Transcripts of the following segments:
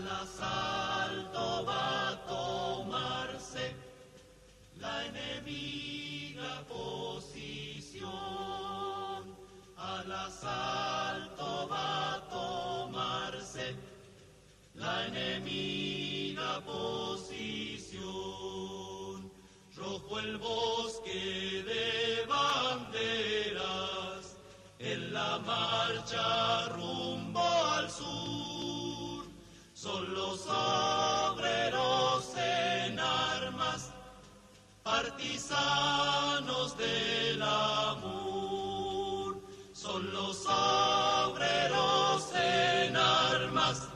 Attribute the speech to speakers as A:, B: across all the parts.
A: Al asalto va a tomarse la enemiga posición. Al asalto va a tomarse la enemiga posición. Rojo el bosque de banderas, en la marcha rumbo al sur. Son los obreros en armas, partisanos del amor. Son los obreros en armas,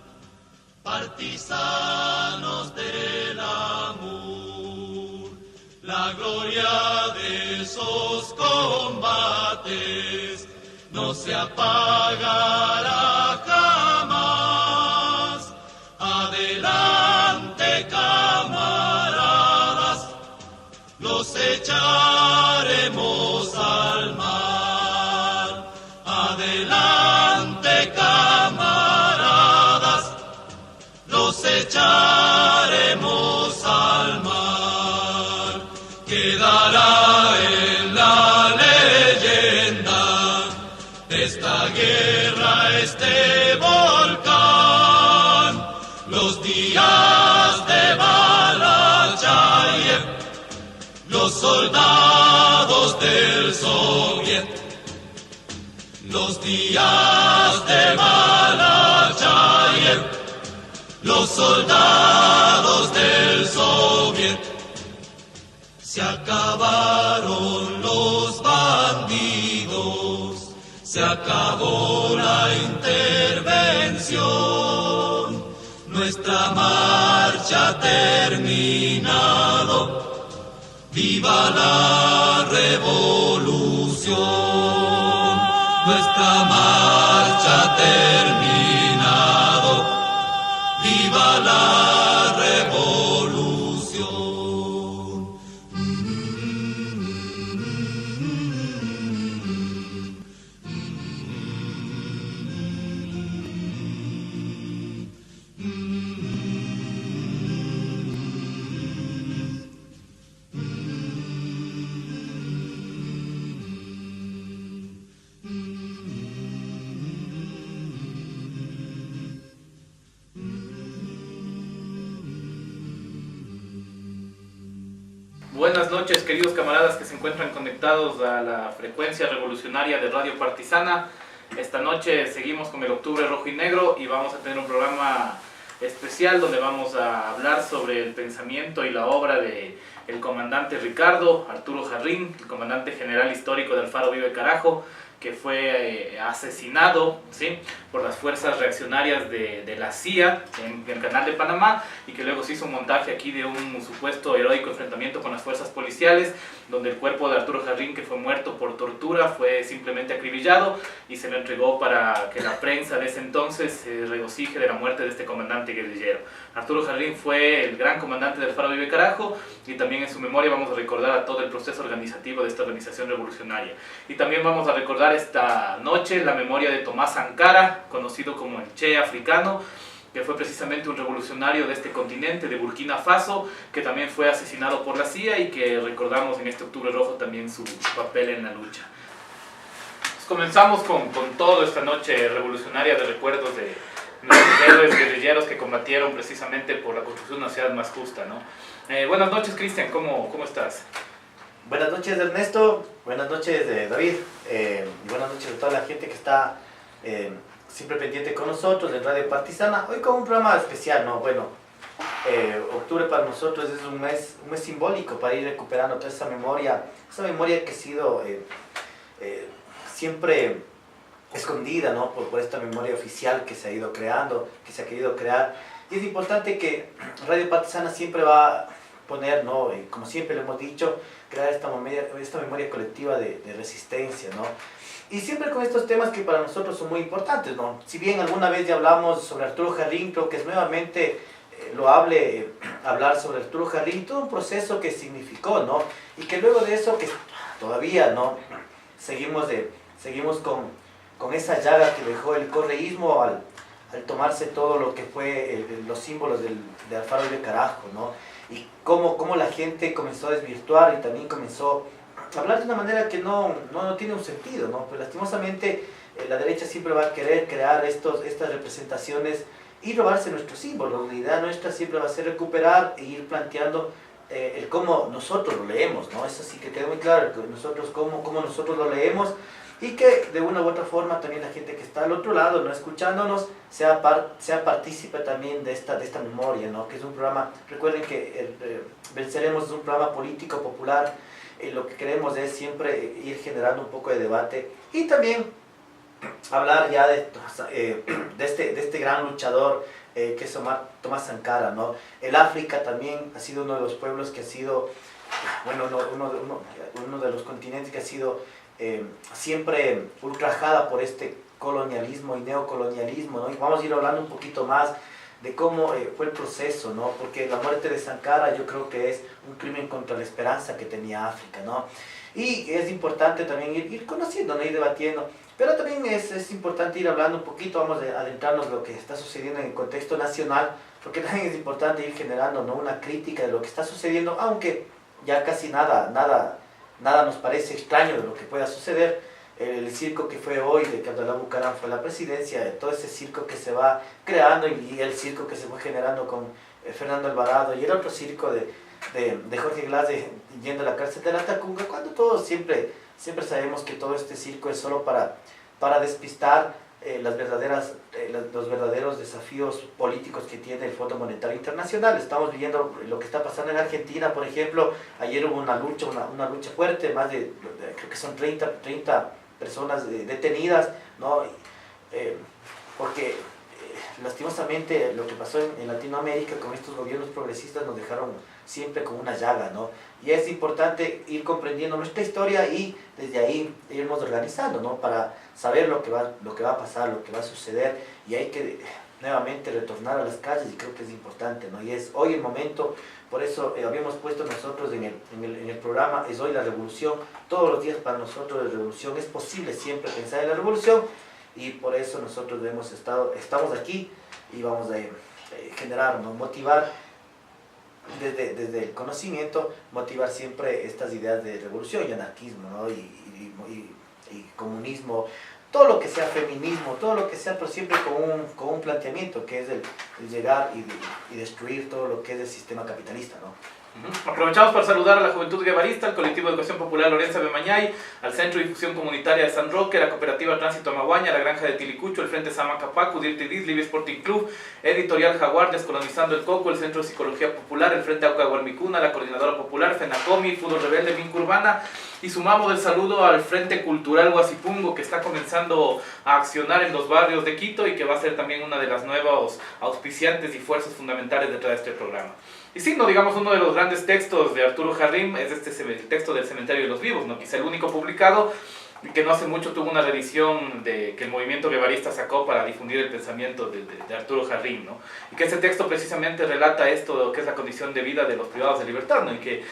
A: partisanos del amor. La gloria de esos combates no se apagará jamás. Adelante, camaradas, los echaremos al mar. Adelante, camaradas, los echaremos al mar. Quedará en la leyenda esta guerra, este volcán, los días de Balachayev, los soldados del Soviet. Los días de Balachayev, los soldados del Soviet. Se acabaron los bandidos, se acabó la intervención. Nuestra marcha ha terminado, viva la revolución. Nuestra marcha ha terminado, viva la revolución.
B: Buenas noches, queridos camaradas que se encuentran conectados a la frecuencia revolucionaria de Radio Partisana. Esta noche seguimos con el Octubre Rojo y Negro y vamos a tener un programa especial donde vamos a hablar sobre el pensamiento y la obra de el comandante Ricardo Arturo Jarrín, el comandante general histórico de Alfaro Vive Carajo, que fue asesinado, ¿sí?, por las fuerzas reaccionarias de la CIA en el Canal de Panamá, y que luego se hizo un montaje aquí de un supuesto heroico enfrentamiento con las fuerzas policiales, donde el cuerpo de Arturo Jarrín, que fue muerto por tortura, fue simplemente acribillado y se lo entregó para que la prensa de ese entonces se regocije de la muerte de este comandante guerrillero. Arturo Jarrín fue el gran comandante del Alfaro Vive Carajo, y también en su memoria vamos a recordar a todo el proceso organizativo de esta organización revolucionaria. Y también vamos a recordar esta noche la memoria de Tomás Sankara, conocido como el Che africano, que fue precisamente un revolucionario de este continente, de Burkina Faso, que también fue asesinado por la CIA y que recordamos en este Octubre Rojo también su papel en la lucha. Pues comenzamos con todo esta noche revolucionaria de recuerdos de nuestros héroes guerrilleros que combatieron precisamente por la construcción de una ciudad más justa, ¿no? Buenas noches, Cristian, ¿cómo estás?
C: Buenas noches, Ernesto. Buenas noches, David. Y buenas noches a toda la gente que está siempre pendiente con nosotros en Radio Partisana. Hoy con un programa especial, ¿no? Bueno, octubre para nosotros es un mes simbólico para ir recuperando toda esa memoria que ha sido siempre escondida, ¿no? por esta memoria oficial que se ha ido creando, que se ha querido crear. Y es importante que Radio Partisana siempre va a poner, ¿no? Como siempre lo hemos dicho, crear esta memoria colectiva de resistencia, ¿no? Y siempre con estos temas que para nosotros son muy importantes, ¿no? Si bien alguna vez ya hablamos sobre Arturo Jarrín, creo que es nuevamente loable hablar sobre Arturo Jarrín, todo un proceso que significó, ¿no? Y que luego de eso, que todavía, ¿no?, seguimos con esa llaga que dejó el correísmo al tomarse todo lo que fue los símbolos de Alfaro de Carajo, ¿no? Y cómo la gente comenzó a desvirtuar y también comenzó a hablar de una manera que no tiene un sentido, ¿no? Pues lastimosamente la derecha siempre va a querer crear estas representaciones y robarse nuestros símbolos. La idea nuestra siempre va a ser recuperar e ir planteando el cómo nosotros lo leemos, ¿no? Eso sí que queda muy claro, que nosotros, cómo nosotros lo leemos, y que de una u otra forma también la gente que está al otro lado, no escuchándonos, sea partícipe también de esta memoria, ¿no? Que es un programa, recuerden que Venceremos es un programa político popular, lo que queremos es siempre ir generando un poco de debate y también hablar ya de este gran luchador que es Tomás Sankara, ¿no? El África también ha sido uno de los pueblos que ha sido, bueno, uno de los continentes que ha sido siempre ultrajada por este colonialismo y neocolonialismo, ¿no? Y vamos a ir hablando un poquito más de cómo fue el proceso, ¿no? Porque la muerte de Sankara yo creo que es un crimen contra la esperanza que tenía África, ¿no? Y es importante también ir conociendo, ¿no? Ir debatiendo, pero también es importante ir hablando un poquito, vamos a adentrarnos en lo que está sucediendo en el contexto nacional, porque también es importante ir generando, ¿no? Una crítica de lo que está sucediendo, aunque ya casi nada nos parece extraño de lo que pueda suceder. El circo que fue hoy de que Abdalá Bucaram fue la presidencia, todo ese circo que se va creando y el circo que se fue generando con Fernando Alvarado y el otro circo de Jorge Glass yendo a la cárcel de la Tacunga, cuando todos siempre sabemos que todo este circo es solo para despistar los verdaderos desafíos políticos que tiene el Fondo Monetario Internacional. Estamos viendo lo que está pasando en Argentina, por ejemplo. Ayer hubo una lucha fuerte, más de creo que son 30 personas detenidas, ¿no? Porque lastimosamente lo que pasó en Latinoamérica con estos gobiernos progresistas nos dejaron siempre con una llaga, ¿no? Y es importante ir comprendiendo nuestra historia y desde ahí irnos organizando, ¿no? Para saber lo que va a pasar, lo que va a suceder, y hay que nuevamente retornar a las calles, y creo que es importante, ¿no? Y es hoy el momento. Por eso habíamos puesto nosotros en el programa, es hoy la revolución, todos los días para nosotros la revolución, es posible siempre pensar en la revolución, y por eso nosotros estamos aquí y vamos a generar, ¿no? Motivar desde el conocimiento, motivar siempre estas ideas de revolución y anarquismo, ¿no? y comunismo, todo lo que sea feminismo, todo lo que sea, pero siempre con un planteamiento que es el llegar y destruir todo lo que es el sistema capitalista, ¿no?
B: Aprovechamos para saludar a la Juventud Guevarista, al Colectivo de Educación Popular Lorenza Bemañay, al Centro de Difusión Comunitaria de San Roque, la Cooperativa Tránsito Amaguaña, la Granja de Tilicucho, el Frente Samacapacu, Dirtidis, Libre Sporting Club, Editorial Jaguar, Descolonizando el Coco, el Centro de Psicología Popular, el Frente Auca Guarmicuna, la Coordinadora Popular, FENACOMI, Fútbol Rebelde, Vinca Urbana, y sumamos el saludo al Frente Cultural Huasipungo, que está comenzando a accionar en los barrios de Quito y que va a ser también una de las nuevas auspiciantes y fuerzas fundamentales detrás de este programa. Y sí, no digamos, uno de los grandes textos de Arturo Jarrín es el texto del Cementerio de los Vivos, ¿no? Quizá el único publicado, que no hace mucho tuvo una reedición que el movimiento guevarista sacó para difundir el pensamiento de Arturo Jarrín, ¿no? Y que ese texto precisamente relata esto de lo que es la condición de vida de los privados de libertad, ¿no? Y que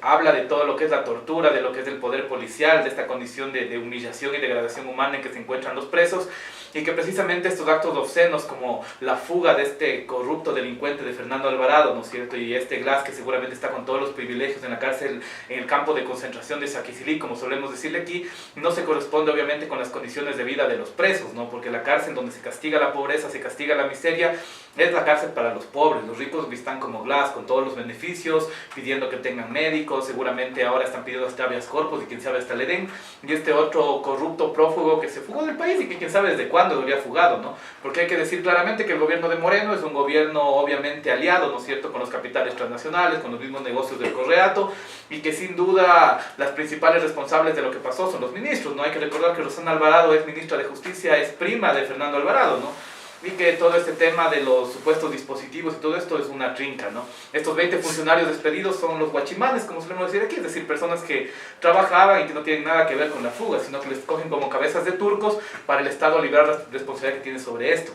B: habla de todo lo que es la tortura, de lo que es el poder policial, de esta condición de humillación y degradación humana en que se encuentran los presos, y que precisamente estos actos obscenos como la fuga de este corrupto delincuente de Fernando Alvarado, ¿no es cierto? Y este Glass que seguramente está con todos los privilegios en la cárcel, en el campo de concentración de Saquicilí, como solemos decirle aquí, no se corresponde obviamente con las condiciones de vida de los presos, ¿no? Porque la cárcel donde se castiga la pobreza, se castiga la miseria, es la cárcel para los pobres. Los ricos están como Glass, con todos los beneficios, pidiendo que tengan médicos, seguramente ahora están pidiendo hasta habeas corpus y quién sabe hasta le den, y este otro corrupto prófugo que se fugó del país y que quién sabe desde cuándo habría fugado, ¿no? Porque hay que decir claramente que el gobierno de Moreno es un gobierno obviamente aliado, ¿no es cierto?, con los capitales transnacionales, con los mismos negocios del Correato, y que sin duda las principales responsables de lo que pasó son los ministros, ¿no? Hay que recordar que Rosana Alvarado es ministra de Justicia, es prima de Fernando Alvarado, ¿no? Y que todo este tema de los supuestos dispositivos y todo esto es una trinca, ¿no? Estos 20 funcionarios despedidos son los guachimanes, como solemos decir aquí, es decir, personas que trabajaban y que no tienen nada que ver con la fuga, sino que les cogen como cabezas de turcos para el Estado librar la responsabilidad que tiene sobre esto.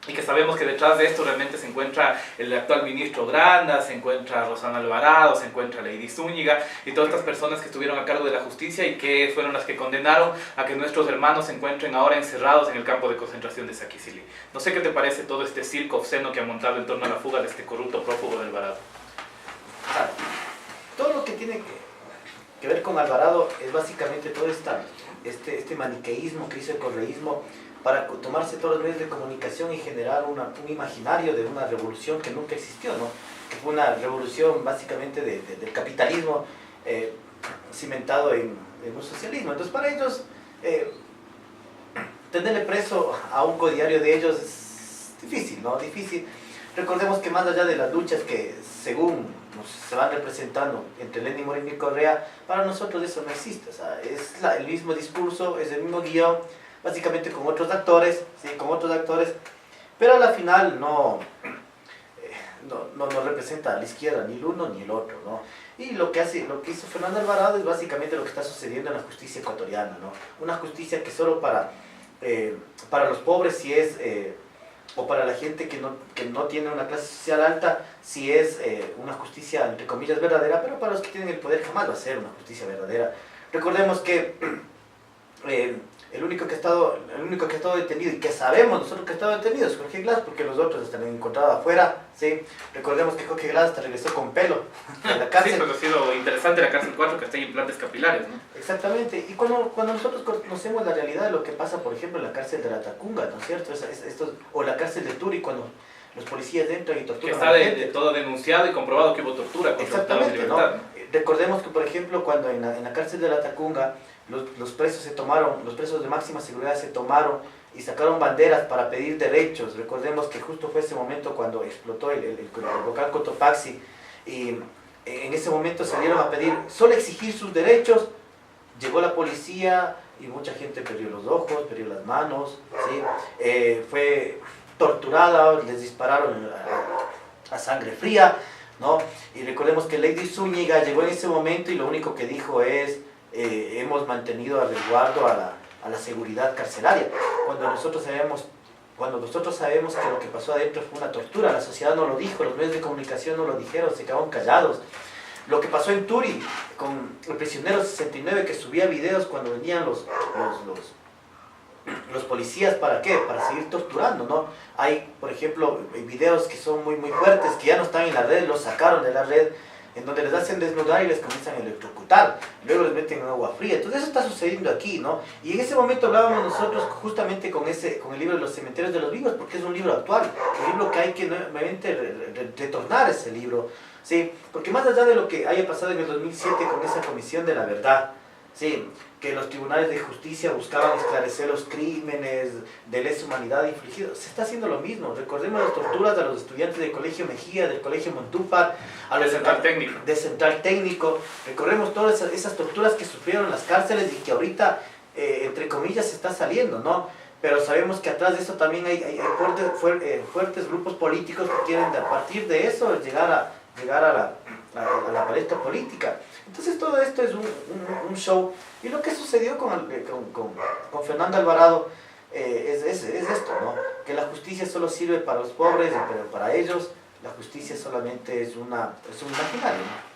B: y que sabemos que detrás de esto realmente se encuentra el actual ministro Granda, se encuentra Rosana Alvarado, se encuentra Lady Zúñiga y todas estas personas que estuvieron a cargo de la justicia y que fueron las que condenaron a que nuestros hermanos se encuentren ahora encerrados en el campo de concentración de Saquicilí. No sé qué te parece todo este circo obsceno que ha montado en torno a la fuga de este corrupto prófugo de Alvarado.
C: Todo lo que tiene que ver con Alvarado es básicamente todo este maniqueísmo que hizo el correísmo para tomarse todos los medios de comunicación y generar un imaginario de una revolución que nunca existió, ¿no? Que fue una revolución básicamente del capitalismo cimentado en un socialismo. Entonces para ellos, tenerle preso a un codiario de ellos es difícil, ¿no? Difícil. Recordemos que más allá de las luchas que según se van representando entre Lenín Moreno y Correa, para nosotros eso no existe. O sea, es el mismo discurso, es el mismo guión, básicamente con otros actores, ¿sí? Con otros actores, pero a la final no representa a la izquierda ni el uno ni el otro, ¿no? Y lo que hizo Fernando Alvarado es básicamente lo que está sucediendo en la justicia ecuatoriana, ¿no? Una justicia que solo para los pobres sí es, o para la gente que no tiene una clase social alta, sí es una justicia entre comillas verdadera, pero para los que tienen el poder jamás va a ser una justicia verdadera. Recordemos que el único que ha estado detenido, y que sabemos nosotros que ha estado detenido, es Jorge Glass, porque los otros están encontrados afuera, ¿sí? Recordemos que Jorge Glass hasta regresó con pelo de la cárcel.
B: Sí, pues ha sido interesante la cárcel 4, que está en implantes capilares, ¿no?
C: Exactamente, y cuando nosotros conocemos la realidad de lo que pasa, por ejemplo, en la cárcel de la Tacunga, ¿no es cierto? O la cárcel de Turi, cuando los policías entran y torturan
B: a la gente. Que está todo denunciado y comprobado que hubo tortura contra
C: exactamente,
B: de libertad,
C: ¿no? Recordemos que, por ejemplo, cuando en la cárcel de la Tacunga, los presos de máxima seguridad se tomaron y sacaron banderas para pedir derechos. Recordemos que justo fue ese momento cuando explotó el volcán Cotopaxi, y en ese momento salieron a pedir, solo exigir sus derechos. Llegó la policía y mucha gente perdió los ojos, perdió las manos, ¿sí? Fue torturada, les dispararon a sangre fría, ¿no? Y recordemos que Lady Zúñiga llegó en ese momento y lo único que dijo es: hemos mantenido a resguardo a la seguridad carcelaria, cuando nosotros sabemos que lo que pasó adentro fue una tortura. La sociedad no lo dijo, los medios de comunicación no lo dijeron, se quedaron callados. Lo que pasó en Turi con el prisionero 69, que subía videos cuando venían los policías, ¿para qué? Para seguir torturando, ¿no? Hay, por ejemplo, videos que son muy fuertes, que ya no están en la red, los sacaron de la red, en donde les hacen desnudar y les comienzan a electrocutar, luego les meten en agua fría. Entonces eso está sucediendo aquí, ¿no? Y en ese momento hablábamos nosotros justamente con el libro de los cementerios de los vivos, porque es un libro actual, un libro que hay que nuevamente retornar ese libro, ¿sí? Porque más allá de lo que haya pasado en el 2007 con esa comisión de la verdad, ¿sí? Que los tribunales de justicia buscaban esclarecer los crímenes de lesa humanidad infligidos, se está haciendo lo mismo. Recordemos las torturas a los estudiantes del Colegio Mejía, del Colegio Montúfar, a los de Central Técnico. Recordemos todas esas torturas que sufrieron en las cárceles y que ahorita, entre comillas, se está saliendo, ¿no? Pero sabemos que atrás de eso también hay fuertes grupos políticos que quieren, a partir de eso, llegar a la palestra política. Entonces todo esto es un show, y lo que sucedió con Fernando Alvarado es esto, ¿no? Que la justicia solo sirve para los pobres, pero para ellos la justicia solamente es un imaginario, ¿no?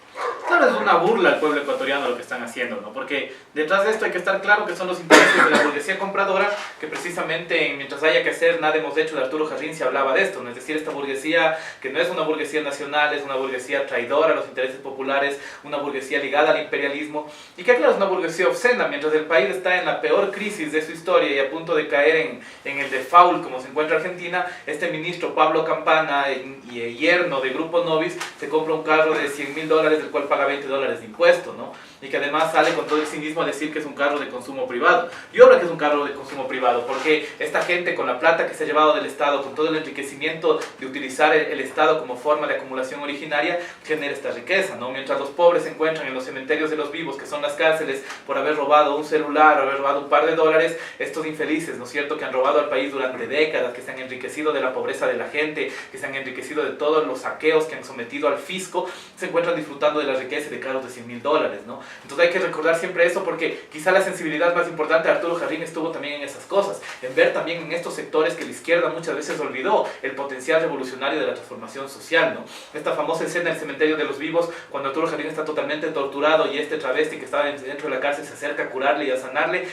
B: Claro, es una burla al pueblo ecuatoriano lo que están haciendo, ¿no? Porque detrás de esto hay que estar claro que son los intereses de la burguesía compradora, que precisamente en Mientras haya que hacer, nada hemos hecho, de Arturo Jarrín se hablaba de esto, ¿no? Es decir, esta burguesía que no es una burguesía nacional, es una burguesía traidora a los intereses populares, una burguesía ligada al imperialismo, y que claro, es una burguesía obscena. Mientras el país está en la peor crisis de su historia y a punto de caer en el default como se encuentra Argentina, este ministro Pablo Campana, y yerno de Grupo Nobis, se compra un carro de $100.000, del cual paga $20 de impuestos, ¿no? Y que además sale con todo el cinismo a decir que es un carro de consumo privado. Y obra que es un carro de consumo privado, porque esta gente, con la plata que se ha llevado del Estado, con todo el enriquecimiento de utilizar el Estado como forma de acumulación originaria, genera esta riqueza, ¿no? Mientras los pobres se encuentran en los cementerios de los vivos, que son las cárceles, por haber robado un celular o haber robado un par de dólares, estos infelices, ¿no es cierto?, que han robado al país durante décadas, que se han enriquecido de la pobreza de la gente, que se han enriquecido de todos los saqueos que han sometido al fisco, se encuentran disfrutando de la riqueza de carros de $100.000, ¿no? Entonces hay que recordar siempre eso, porque quizá la sensibilidad más importante de Arturo Jarrín estuvo también en esas cosas, en ver también en estos sectores que la izquierda muchas veces olvidó el potencial revolucionario de la transformación social, ¿no? Esta famosa escena del cementerio de los vivos, cuando Arturo Jarrín está totalmente torturado y este travesti que estaba dentro de la cárcel se acerca a curarle y a sanarle,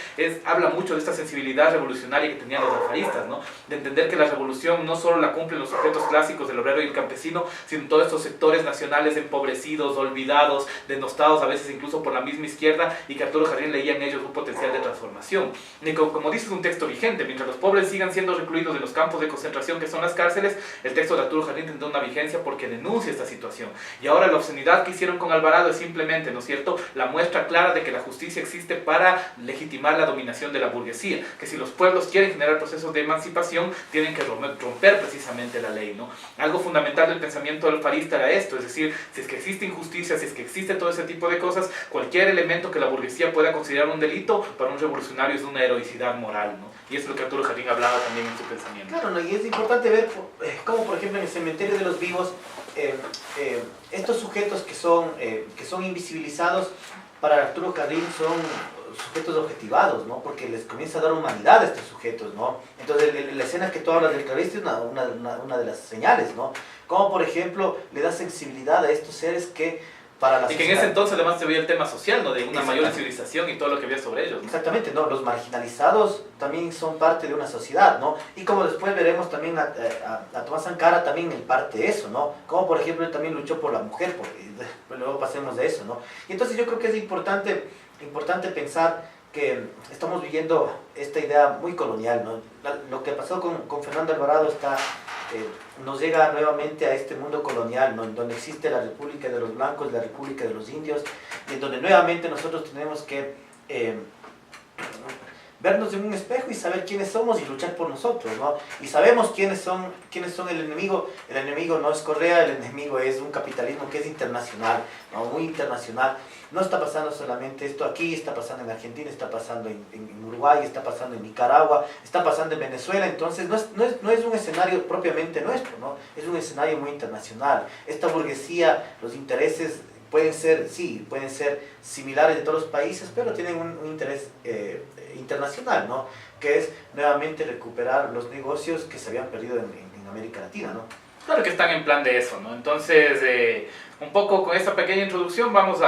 B: habla mucho de esta sensibilidad revolucionaria que tenían los alfaristas, ¿no? De entender que la revolución no solo la cumplen los sujetos clásicos del obrero y el campesino, sino todos estos sectores nacionales empobrecidos, olvidados, denostados a veces incluso por la misma izquierda, y que Arturo Jarrín leía en ellos un potencial de transformación. Y como dice, es un texto vigente. Mientras los pobres sigan siendo recluidos en los campos de concentración que son las cárceles, el texto de Arturo Jarrín tendrá una vigencia porque denuncia esta situación. Y ahora la obscenidad que hicieron con Alvarado es simplemente, ¿no es cierto?, la muestra clara de que la justicia existe para legitimar la dominación de la burguesía, que si los pueblos quieren generar procesos de emancipación, tienen que romper precisamente la ley, ¿no? Algo fundamental del pensamiento alfarista era esto, es decir, si es que existe injusticia, si es que existe todo ese tipo de cosas, cualquier elemento que la burguesía pueda considerar un delito, para un revolucionario es una heroicidad moral, ¿no? Y es lo que Arturo Jarrín hablaba también en su pensamiento.
C: Claro, ¿no? Y es importante ver cómo, por ejemplo, en el cementerio de los vivos, estos sujetos que son invisibilizados, para Arturo Jarrín son sujetos objetivados, ¿no? Porque les comienza a dar humanidad a estos sujetos, ¿no? Entonces, la escena que tú hablas del travesti es una de las señales, ¿no? Como, por ejemplo, le da sensibilidad a estos seres que para la
B: y que en ese entonces además se veía el tema social, ¿no? De una mayor civilización y todo lo que había sobre ellos, ¿no?
C: Exactamente, ¿no? Los marginalizados también son parte de una sociedad, ¿no? Y como después veremos también a Tomás Sankara también en parte de eso, ¿no? Como por ejemplo él también luchó por la mujer, luego pasemos de eso, ¿no? Y entonces yo creo que es importante pensar que estamos viviendo esta idea muy colonial, ¿no? Lo que pasó con Fernando Alvarado nos llega nuevamente a este mundo colonial, ¿no? En donde existe la República de los Blancos, la República de los Indios, y en donde nuevamente nosotros tenemos que vernos en un espejo y saber quiénes somos y luchar por nosotros, ¿no? Y sabemos quiénes son el enemigo. El enemigo no es Correa, el enemigo es un capitalismo que es internacional, ¿no? Muy internacional. No está pasando solamente esto aquí, está pasando en Argentina, está pasando en Uruguay, está pasando en Nicaragua, está pasando en Venezuela. Entonces no es un escenario propiamente nuestro, ¿no? Es un escenario muy internacional. Esta burguesía, los intereses pueden ser similares de todos los países, pero tienen un interés internacional, ¿no? Que es nuevamente recuperar los negocios que se habían perdido en América Latina, ¿no?
B: Claro que están en plan de eso, ¿no? Entonces, un poco con esta pequeña introducción vamos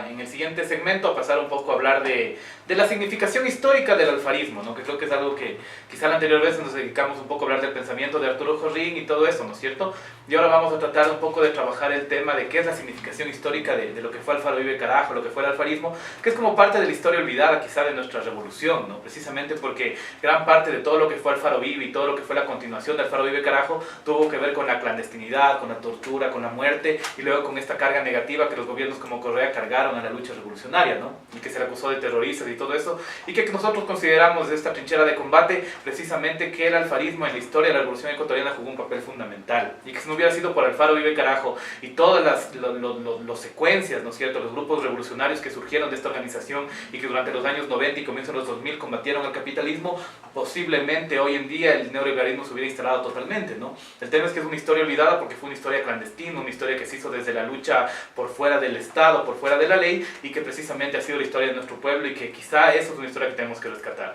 B: en el siguiente segmento a pasar un poco a hablar de la significación histórica del alfarismo, ¿no? Que creo que es algo que quizá la anterior vez nos dedicamos un poco a hablar del pensamiento de Arturo Jarrín y todo eso, ¿no es cierto? Y ahora vamos a tratar un poco de trabajar el tema de qué es la significación histórica de lo que fue Alfaro Uribe Carajo, lo que fue el alfarismo, que es como parte de la historia olvidada quizá de nuestra revolución, ¿no? Precisamente porque gran parte de todo lo que fue Alfaro Uribe y todo lo que fue la continuación de Alfaro Uribe Carajo tuvo que ver con la clandestinidad, con la tortura, con la muerte y luego con esta carga negativa que los gobiernos como Correa cargaron a la lucha revolucionaria, ¿no? Y que se le acusó de terroristas y todo eso, y que nosotros consideramos de esta trinchera de combate precisamente que el alfarismo en la historia de la revolución ecuatoriana jugó un papel fundamental, y que si no hubiera sido por Alfaro Uribe Carajo y todas las secuencias, ¿no es cierto?, los grupos revolucionarios que surgieron de esta organización y que durante los años 90 y comienzos de los 2000 combatieron el capitalismo, posiblemente hoy en día el neoliberalismo se hubiera instalado totalmente, ¿no? El tema es que es una historia olvidada porque fue una historia clandestina, una historia que se hizo desde la lucha por fuera del Estado, por fuera de la ley, y que precisamente ha sido la historia de nuestro pueblo y que quizá eso es una historia que tenemos que rescatar.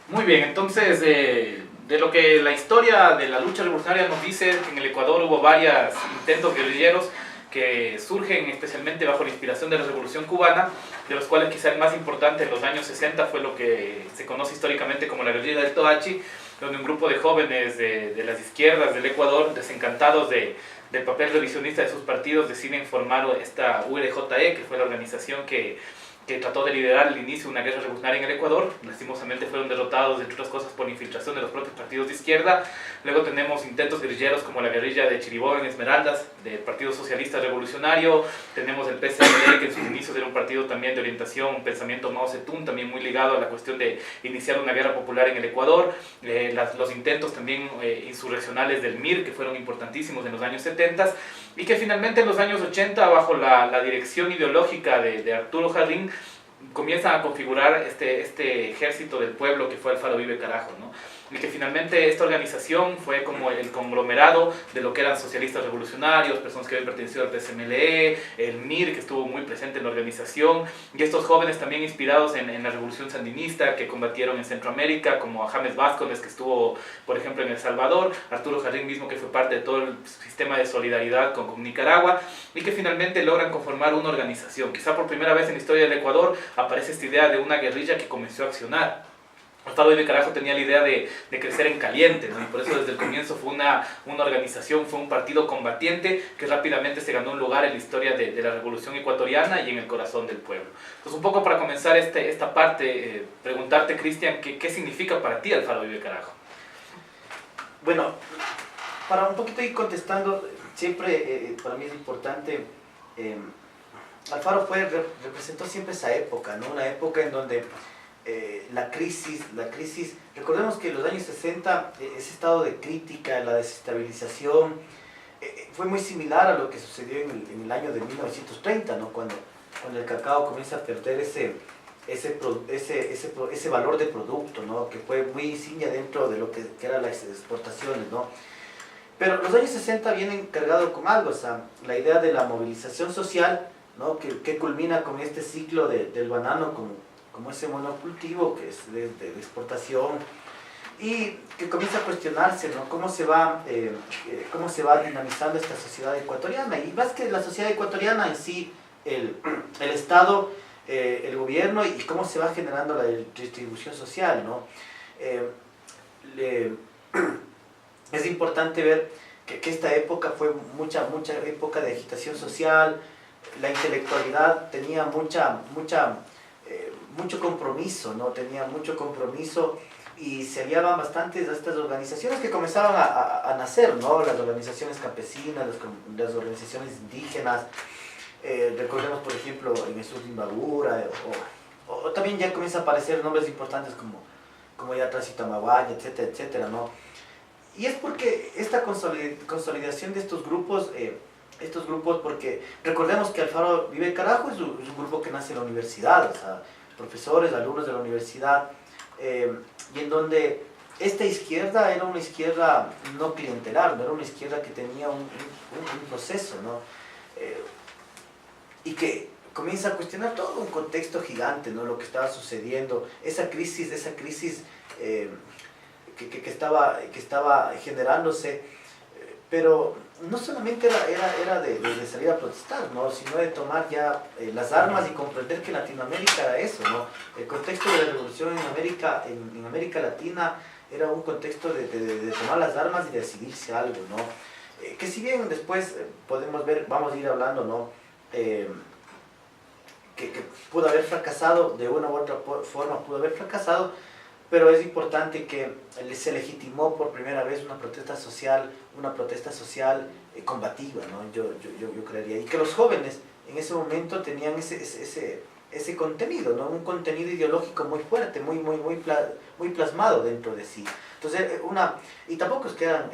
B: Muy bien, entonces de lo que la historia de la lucha revolucionaria nos dice, que en el Ecuador hubo varios intentos guerrilleros que surgen especialmente bajo la inspiración de la Revolución Cubana, de los cuales quizá el más importante en los años 60 fue lo que se conoce históricamente como la guerrilla del Toachi, donde un grupo de jóvenes de las izquierdas del Ecuador, desencantados del papel revisionista de sus partidos, deciden formar esta URJE, que fue la organización que trató de liderar el inicio de una guerra revolucionaria en el Ecuador. Lastimosamente fueron derrotados, entre otras cosas, por infiltración de los propios partidos de izquierda. Luego tenemos intentos guerrilleros como la guerrilla de Chiribó en Esmeraldas, del Partido Socialista Revolucionario. Tenemos el PSMD, que en sus inicios era un partido también de orientación, un pensamiento Mao Zedong, también muy ligado a la cuestión de iniciar una guerra popular en el Ecuador. Los intentos también insurreccionales del MIR, que fueron importantísimos en los años 70, y que finalmente en los años 80, bajo la dirección ideológica de Arturo Jarrín, comienzan a configurar este ejército del pueblo que fue Alfaro Vive Carajo, ¿no? Y que finalmente esta organización fue como el conglomerado de lo que eran socialistas revolucionarios, personas que habían pertenecido al PSMLE, el MIR, que estuvo muy presente en la organización, y estos jóvenes también inspirados en la revolución sandinista que combatieron en Centroamérica, como a James Vázquez, que estuvo, por ejemplo, en El Salvador, Arturo Jardín mismo, que fue parte de todo el sistema de solidaridad con Nicaragua, y que finalmente logran conformar una organización. Quizá por primera vez en la historia del Ecuador aparece esta idea de una guerrilla que comenzó a accionar. Alfaro Vive Carajo tenía la idea de crecer en caliente, ¿no? Y por eso desde el comienzo fue una organización, fue un partido combatiente que rápidamente se ganó un lugar en la historia de la revolución ecuatoriana y en el corazón del pueblo. Entonces, un poco para comenzar esta parte, preguntarte, Cristian, ¿qué significa para ti Alfaro Vive Carajo?
C: Bueno, para un poquito ir contestando, siempre para mí es importante, Alfaro representó siempre esa época, ¿no? Una época en donde la crisis, recordemos que en los años 60, ese estado de crítica, la desestabilización, fue muy similar a lo que sucedió en el año de 1930, ¿no? Cuando el cacao comienza a perder ese valor de producto, ¿no? Que fue muy insignia dentro de lo que eran las exportaciones, ¿no? Pero los años 60 vienen cargados con algo, o sea, la idea de la movilización social, ¿no? que culmina con este ciclo del banano como ese monocultivo que es de exportación, y que comienza a cuestionarse, ¿no? cómo se va dinamizando esta sociedad ecuatoriana, y más que la sociedad ecuatoriana en sí, el Estado, el gobierno, y cómo se va generando la distribución social, ¿no? Es importante ver que esta época fue mucha época de agitación social. La intelectualidad tenía mucho compromiso, ¿no? Tenía mucho compromiso, y se aliaban bastantes a estas organizaciones que comenzaban a nacer, ¿no? Las organizaciones campesinas, las organizaciones indígenas, recordemos por ejemplo en el sur de Imbabura, o también ya comienzan a aparecer nombres importantes como ya Tamaguaya, etcétera, etcétera, ¿no? Y es porque esta consolidación de estos grupos, porque recordemos que Alfaro Vive Carajo es un grupo que nace en la universidad, o sea, profesores, alumnos de la universidad, y en donde esta izquierda era una izquierda no clientelar, no era una izquierda que tenía un proceso, ¿no? Y que comienza a cuestionar todo un contexto gigante, ¿no? Lo que estaba sucediendo, esa crisis que estaba generándose, pero no solamente era de salir a protestar, ¿no? Sino de tomar ya las armas y comprender que Latinoamérica era eso, ¿no? El contexto de la revolución en América Latina era un contexto de tomar las armas y de decidirse algo, ¿no? Que si bien después podemos ver, vamos a ir hablando, ¿no? Que pudo haber fracasado, de una u otra forma pudo haber fracasado, pero es importante que se legitimó por primera vez una protesta social combativa, ¿no? Yo creería, y que los jóvenes en ese momento tenían ese contenido, ¿no? Un contenido ideológico muy fuerte, muy plasmado dentro de sí. Entonces, y tampoco es que eran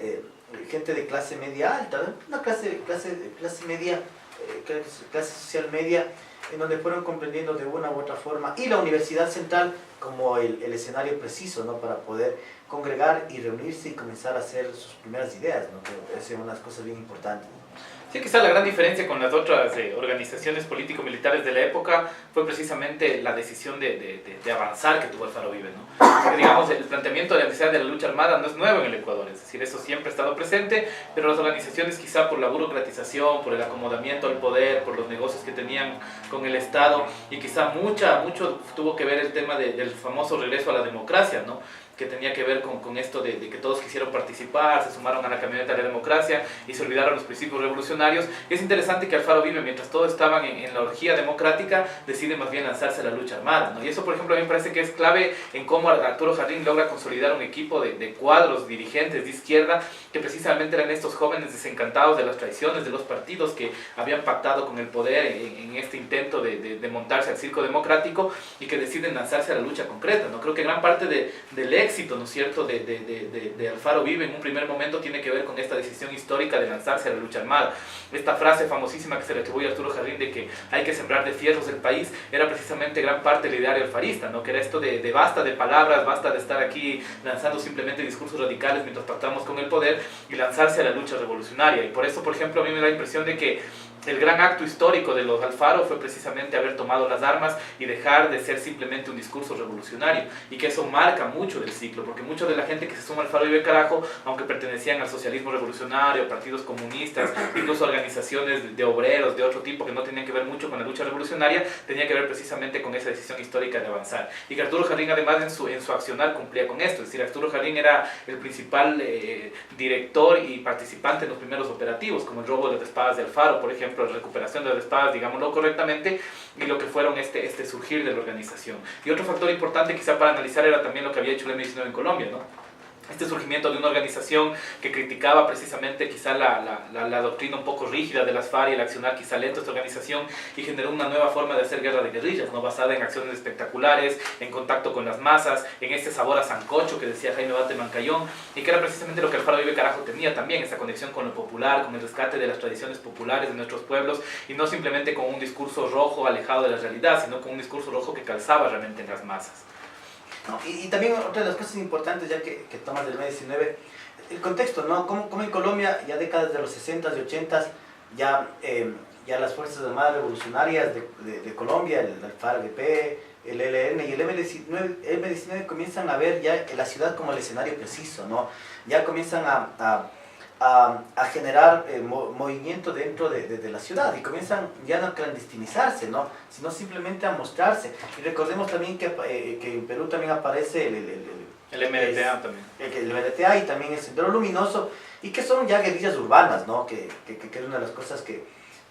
C: gente de clase media alta, ¿no? Una clase media, clase social media, en donde fueron comprendiendo de una u otra forma, y la Universidad Central como el escenario preciso, ¿no? Para poder congregar y reunirse y comenzar a hacer sus primeras ideas, ¿no? Que es una de las cosas bien importantes.
B: Sí, quizá la gran diferencia con las otras organizaciones político-militares de la época fue precisamente la decisión de avanzar que tuvo Alfaro Vive, ¿no? Porque, digamos, el planteamiento de la necesidad de la lucha armada no es nuevo en el Ecuador, es decir, eso siempre ha estado presente, pero las organizaciones quizá por la burocratización, por el acomodamiento al poder, por los negocios que tenían con el Estado, y quizá mucho tuvo que ver el tema del famoso regreso a la democracia, ¿no? Que tenía que ver con esto de que todos quisieron participar, se sumaron a la camioneta de la democracia y se olvidaron los principios revolucionarios. Y es interesante que Alfaro Vive, mientras todos estaban en la orgía democrática, decide más bien lanzarse a la lucha armada, ¿no? Y eso, por ejemplo, a mí me parece que es clave en cómo Arturo Jardín logra consolidar un equipo de cuadros, dirigentes de izquierda, que precisamente eran estos jóvenes desencantados de las traiciones de los partidos que habían pactado con el poder en este intento de montarse al circo democrático, y que deciden lanzarse a la lucha concreta, ¿no? Creo que gran parte del éxito éxito, ¿no es cierto?, de Alfaro Uribe en un primer momento tiene que ver con esta decisión histórica de lanzarse a la lucha armada. Esta frase famosísima que se le atribuye a Arturo Jardín de que hay que sembrar de fierros el país, era precisamente gran parte del ideario alfarista, ¿no?, que era esto de basta de palabras, basta de estar aquí lanzando simplemente discursos radicales mientras pactamos con el poder, y lanzarse a la lucha revolucionaria. Y por eso, por ejemplo, a mí me da la impresión de que el gran acto histórico de los Alfaro fue precisamente haber tomado las armas y dejar de ser simplemente un discurso revolucionario, y que eso marca mucho del ciclo, porque mucha de la gente que se suma al Alfaro Uribe Carajo, aunque pertenecían al socialismo revolucionario, partidos comunistas, incluso organizaciones de obreros de otro tipo que no tenían que ver mucho con la lucha revolucionaria, tenía que ver precisamente con esa decisión histórica de avanzar. Y que Arturo Jardín además en su accionar cumplía con esto, es decir, Arturo Jardín era el principal director y participante en los primeros operativos, como el robo de las espadas de Alfaro, por ejemplo, la recuperación de las espadas, digámoslo correctamente, y lo que fueron este surgir de la organización. Y otro factor importante quizá para analizar era también lo que había hecho el M-19 en Colombia, ¿no? Este surgimiento de una organización que criticaba precisamente quizá la doctrina un poco rígida de las FARC y el accionar quizá lento de esta organización, y generó una nueva forma de hacer guerra de guerrillas, ¿no?, basada en acciones espectaculares, en contacto con las masas, en este sabor a sancocho que decía Jaime Bate Mancayón, y que era precisamente lo que Alfaro Uribe Carajo tenía también, esa conexión con lo popular, con el rescate de las tradiciones populares de nuestros pueblos, y no simplemente con un discurso rojo alejado de la realidad, sino con un discurso rojo que calzaba realmente en las masas.
C: No, y también otra de las cosas importantes, ya que tomas del M-19, el contexto, ¿no? Como en Colombia, ya décadas de los 60s y 80s, ya las Fuerzas Armadas Revolucionarias de Colombia, el FARC-EP, el ELN y el M-19 comienzan a ver ya la ciudad como el escenario preciso, ¿no? Ya comienzan a generar movimiento dentro de la ciudad, y comienzan ya no a clandestinizarse, ¿no?, sino simplemente a mostrarse. Y recordemos también que en Perú también aparece
B: el MDTA también.
C: El MDTA y también el Sendero Luminoso, y que son ya guerrillas urbanas, ¿no?, que es una de las cosas que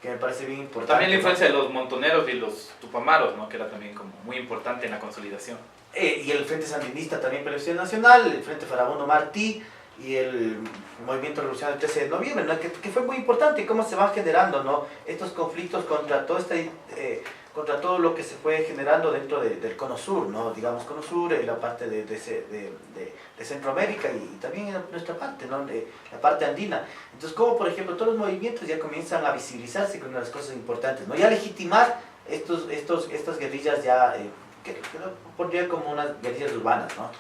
C: me parece bien importante.
B: También la influencia de los montoneros y los tupamaros, ¿no?, que era también como muy importante en la consolidación.
C: Y el Frente Sandinista también por la Unidad Nacional, el Frente Farabundo Martí, y el Movimiento Revolucionario del 13 de noviembre, ¿no?, que fue muy importante, cómo se van generando, ¿no?, estos conflictos contra todo lo que se fue generando dentro del Cono Sur, ¿no?, digamos Cono Sur, la parte de Centroamérica, y también en nuestra parte, ¿no?, la parte andina. Entonces, como por ejemplo todos los movimientos ya comienzan a visibilizarse con una de las cosas importantes, ¿no?, y a legitimar estas guerrillas ya, que pondría como unas guerrillas urbanas, ¿no?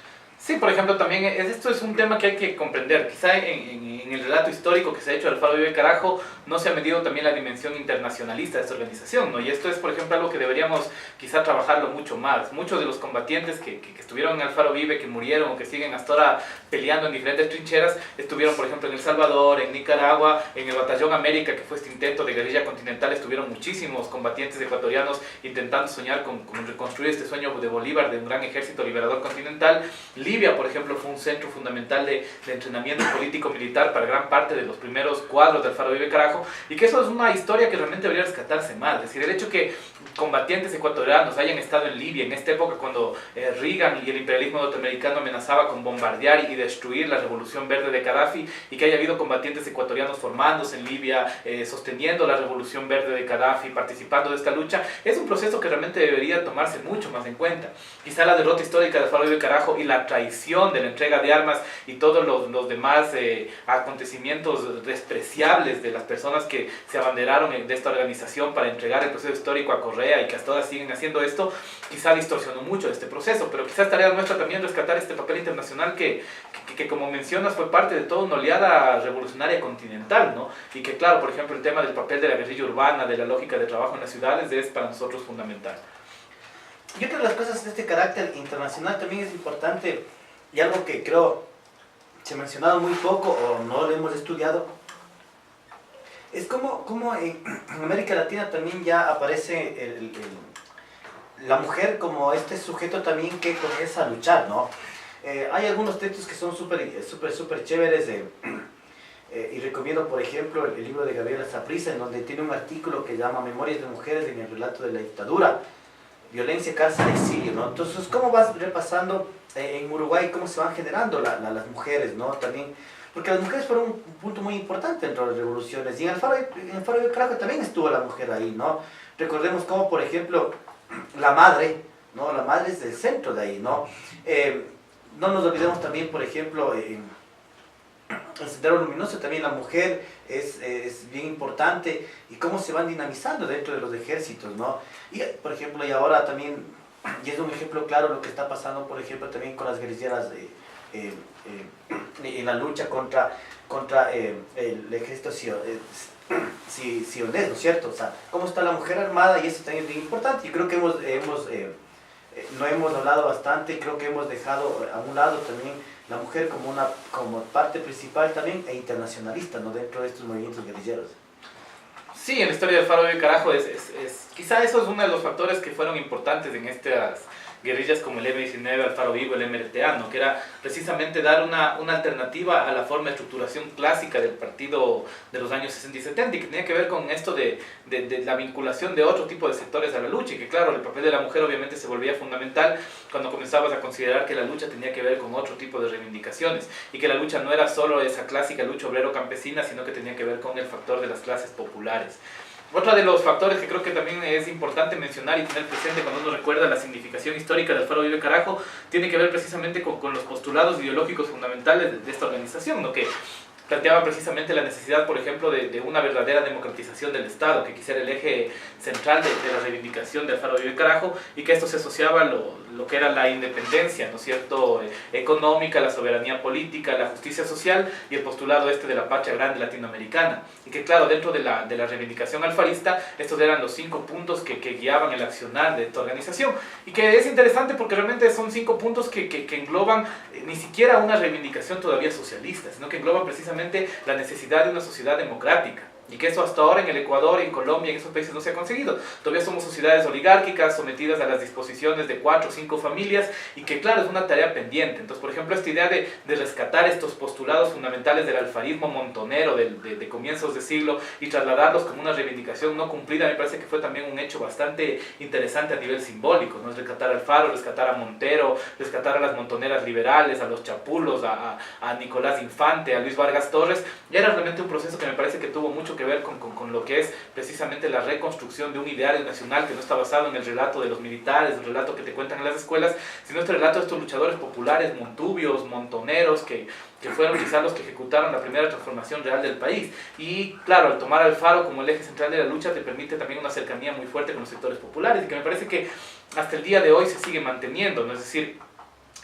B: Sí, por ejemplo, también esto es un tema que hay que comprender. Quizá en el relato histórico que se ha hecho de Alfaro Uribe Carajo no se ha medido también la dimensión internacionalista de esta organización, ¿no? Y esto es, por ejemplo, algo que deberíamos quizá trabajarlo mucho más. Muchos de los combatientes que estuvieron en Alfaro Uribe, que murieron o que siguen hasta ahora peleando en diferentes trincheras, estuvieron, por ejemplo, en El Salvador, en Nicaragua, en el Batallón América, que fue este intento de guerrilla continental. Estuvieron muchísimos combatientes ecuatorianos intentando soñar con reconstruir este sueño de Bolívar, de un gran ejército liberador continental. Libia, por ejemplo, fue un centro fundamental de entrenamiento político-militar para gran parte de los primeros cuadros de Alfaro Uribe Carajo, y que eso es una historia que realmente debería rescatarse más. Es decir, el hecho que combatientes ecuatorianos hayan estado en Libia en esta época cuando Reagan y el imperialismo norteamericano amenazaba con bombardear y destruir la revolución verde de Gaddafi, y que haya habido combatientes ecuatorianos formándose en Libia, sosteniendo la revolución verde de Gaddafi, participando de esta lucha, es un proceso que realmente debería tomarse mucho más en cuenta. Quizá la derrota histórica de Alfaro Uribe Carajo y la traición de la entrega de armas y todos los demás acontecimientos despreciables de las personas que se abanderaron de esta organización para entregar el proceso histórico a Correa, y que hasta ahora siguen haciendo esto, quizá distorsionó mucho este proceso. Pero quizás tarea nuestra también rescatar este papel internacional que como mencionas fue parte de toda una oleada revolucionaria continental, ¿no? Y que claro, por ejemplo, el tema del papel de la guerrilla urbana, de la lógica de trabajo en las ciudades, es para nosotros fundamental.
C: Y otra de las cosas de este carácter internacional también es importante, y algo que creo se ha mencionado muy poco o no lo hemos estudiado, es como en América Latina también ya aparece la mujer como este sujeto también que comienza a luchar, ¿no? Hay algunos textos que son súper chéveres, y recomiendo, por ejemplo, el libro de Gabriela Saprissa, en donde tiene un artículo que llama Memorias de mujeres en el relato de la dictadura, violencia, cárcel, exilio, ¿no? Entonces, ¿cómo vas repasando en Uruguay cómo se van generando las mujeres, ¿no? También, porque las mujeres fueron un punto muy importante dentro de las revoluciones, y en Alfaro Uribe Carajo también estuvo la mujer ahí, ¿no? Recordemos cómo, por ejemplo, la madre, ¿no? La madre es del centro de ahí, ¿no? no nos olvidemos también, por ejemplo, el Sendero Luminoso, también la mujer es bien importante y cómo se van dinamizando dentro de los ejércitos, ¿no? Y, por ejemplo, y ahora también, y es un ejemplo claro lo que está pasando, por ejemplo, también con las guerrilleras en la lucha contra el ejército sionés, ¿no es cierto? O sea, cómo está la mujer armada, y eso también es bien importante. Yo creo que no hemos hablado bastante, creo que hemos dejado a un lado también la mujer como parte principal también e internacionalista, ¿no? Dentro de estos movimientos guerrilleros.
B: Sí, en la historia del Faro Vive Carajo quizá eso es uno de los factores que fueron importantes en estas guerrillas como el M-19, el Faro Vivo, el MRTA, ¿no? Que era precisamente dar una alternativa a la forma de estructuración clásica del partido de los años 60 y 70, y que tenía que ver con esto de la vinculación de otro tipo de sectores a la lucha, y que claro, el papel de la mujer obviamente se volvía fundamental cuando comenzabas a considerar que la lucha tenía que ver con otro tipo de reivindicaciones, y que la lucha no era solo esa clásica lucha obrero-campesina, sino que tenía que ver con el factor de las clases populares. Otro de los factores que creo que también es importante mencionar y tener presente cuando uno recuerda la significación histórica del Faro Vive Carajo tiene que ver precisamente con los postulados ideológicos fundamentales de esta organización, ¿no? Que planteaba precisamente la necesidad, por ejemplo, de una verdadera democratización del Estado, que quisiera el eje central de la reivindicación del Faro Vive Carajo, y que esto se asociaba a lo que era la independencia, ¿no es cierto?, económica, la soberanía política, la justicia social y el postulado de la patria grande latinoamericana. Y que claro, dentro de la reivindicación alfarista, estos eran los 5 puntos que guiaban el accionar de esta organización. Y que es interesante porque realmente son 5 puntos que engloban ni siquiera una reivindicación todavía socialista, sino que engloban precisamente la necesidad de una sociedad democrática. Y que eso hasta ahora en el Ecuador, en Colombia, en esos países no se ha conseguido. Todavía somos sociedades oligárquicas sometidas a las disposiciones de 4 o 5 familias, y que claro, es una tarea pendiente. Entonces, por ejemplo, esta idea de rescatar estos postulados fundamentales del alfarismo montonero de comienzos de siglo y trasladarlos como una reivindicación no cumplida, me parece que fue también un hecho bastante interesante a nivel simbólico, ¿no? Es rescatar al Faro, rescatar a Montero, rescatar a las montoneras liberales, a los chapulos, a Nicolás Infante, a Luis Vargas Torres. Y era realmente un proceso que me parece que tuvo mucho que ver con lo que es precisamente la reconstrucción de un ideario nacional que no está basado en el relato de los militares, el relato que te cuentan en las escuelas, sino este relato de estos luchadores populares, montubios, montoneros, que fueron quizás los que ejecutaron la primera transformación real del país. Y claro, al tomar al Faro como el eje central de la lucha te permite también una cercanía muy fuerte con los sectores populares, y que me parece que hasta el día de hoy se sigue manteniendo, ¿no? Es decir,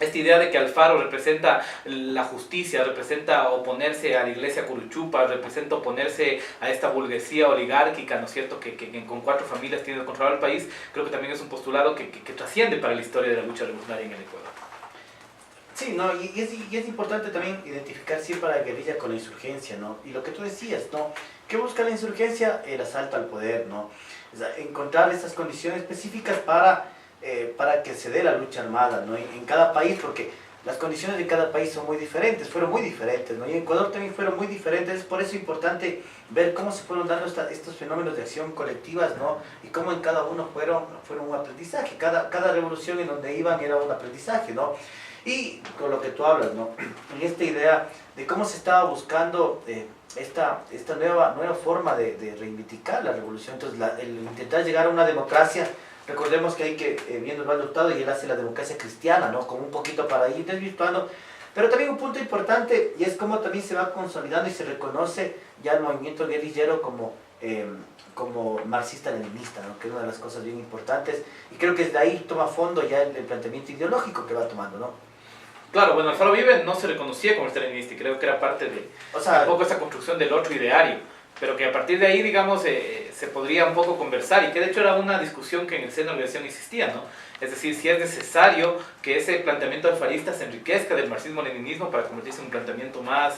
B: esta idea de que Alfaro representa la justicia, representa oponerse a la iglesia curuchupa, representa oponerse a esta burguesía oligárquica, ¿no es cierto?, que con 4 familias tiene controlado el país, creo que también es un postulado que trasciende para la historia de la lucha revolucionaria en el Ecuador.
C: Sí, ¿no? Y es importante también identificar siempre a la guerrilla con la insurgencia, ¿no? Y lo que tú decías, ¿no? ¿Qué busca la insurgencia? El asalto al poder, ¿no? O sea, encontrar esas condiciones específicas para que se dé la lucha armada, ¿no? En cada país, porque las condiciones de cada país son muy diferentes, fueron muy diferentes, ¿no? Y en Ecuador también fueron muy diferentes. Es por eso importante ver cómo se fueron dando estos fenómenos de acción colectivas, ¿no? Y cómo en cada uno fueron un aprendizaje. Cada revolución en donde iban era un aprendizaje, ¿no? Y con lo que tú hablas, ¿no? En esta idea de cómo se estaba buscando esta nueva forma de reivindicar la revolución. Entonces, el intentar llegar a una democracia. Recordemos que hay que, viendo Osvaldo Hurtado, y él hace la democracia cristiana, ¿no? Como un poquito para ir desvirtuando. Pero también un punto importante, y es cómo también se va consolidando y se reconoce ya el movimiento guerrillero como marxista-leninista, ¿no? Que es una de las cosas bien importantes. Y creo que desde ahí toma fondo ya el planteamiento ideológico que va tomando, ¿no?
B: Claro, bueno, Alfaro Vive no se reconocía como leninista, y creo que era parte de un poco esa construcción del otro ideario, pero que a partir de ahí, digamos, se podría un poco conversar, y que de hecho era una discusión que en el seno de la organización existía, ¿no? Es decir, si es necesario que ese planteamiento alfarista se enriquezca del marxismo-leninismo para convertirse en un planteamiento más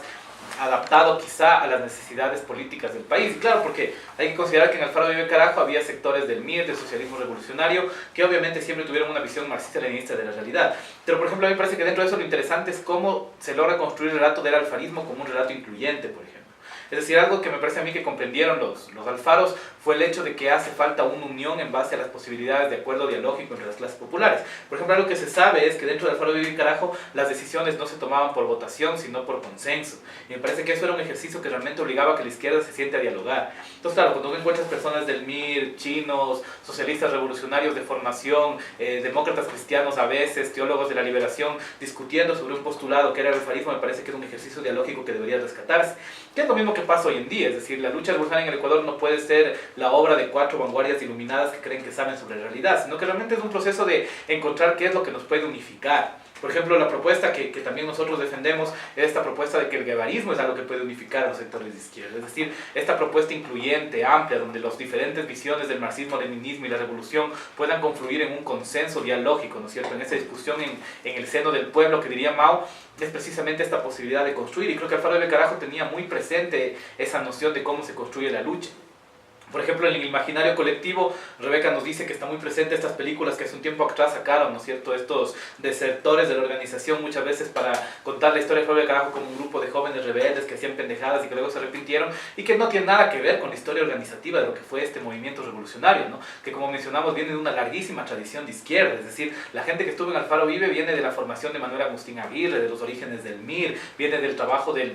B: adaptado quizá a las necesidades políticas del país. Y claro, porque hay que considerar que en Alfaro Vive Carajo había sectores del MIR, del socialismo revolucionario, que obviamente siempre tuvieron una visión marxista-leninista de la realidad. Pero por ejemplo, a mí me parece que dentro de eso lo interesante es cómo se logra construir el relato del alfarismo como un relato incluyente, por ejemplo. Es decir, algo que me parece a mí que comprendieron los alfaros fue el hecho de que hace falta una unión en base a las posibilidades de acuerdo dialógico entre las clases populares. Por ejemplo, algo que se sabe es que dentro del Alfaro Vive y Carajo las decisiones no se tomaban por votación, sino por consenso. Y me parece que eso era un ejercicio que realmente obligaba a que la izquierda se siente a dialogar. Entonces, claro, cuando tú encuentras personas del MIR, chinos, socialistas revolucionarios de formación, demócratas cristianos a veces, teólogos de la liberación, discutiendo sobre un postulado que era el alfarismo, me parece que es un ejercicio dialógico que debería rescatarse. Que es lo mismo que pasa hoy en día, es decir, la lucha revolucionaria en el Ecuador no puede ser la obra de 4 vanguardias iluminadas que creen que saben sobre la realidad, sino que realmente es un proceso de encontrar qué es lo que nos puede unificar. Por ejemplo, la propuesta que también nosotros defendemos es esta propuesta de que el guevarismo es algo que puede unificar a los sectores de izquierda. Es decir, esta propuesta incluyente, amplia, donde las diferentes visiones del marxismo, leninismo y la revolución puedan confluir en un consenso dialógico, ¿no es cierto?, en esa discusión en el seno del pueblo, que diría Mao, es precisamente esta posibilidad de construir. Y creo que Alfaro Vive Carajo tenía muy presente esa noción de cómo se construye la lucha. Por ejemplo, en el imaginario colectivo, Rebeca nos dice que está muy presente estas películas que hace un tiempo atrás sacaron, ¿no es cierto?, estos desertores de la organización, muchas veces para contar la historia de Alfaro Vive Carajo como un grupo de jóvenes rebeldes que hacían pendejadas y que luego se arrepintieron, y que no tiene nada que ver con la historia organizativa de lo que fue este movimiento revolucionario, ¿no?, que como mencionamos viene de una larguísima tradición de izquierda. Es decir, la gente que estuvo en Alfaro Vive viene de la formación de Manuel Agustín Aguirre, de los orígenes del MIR, viene del trabajo de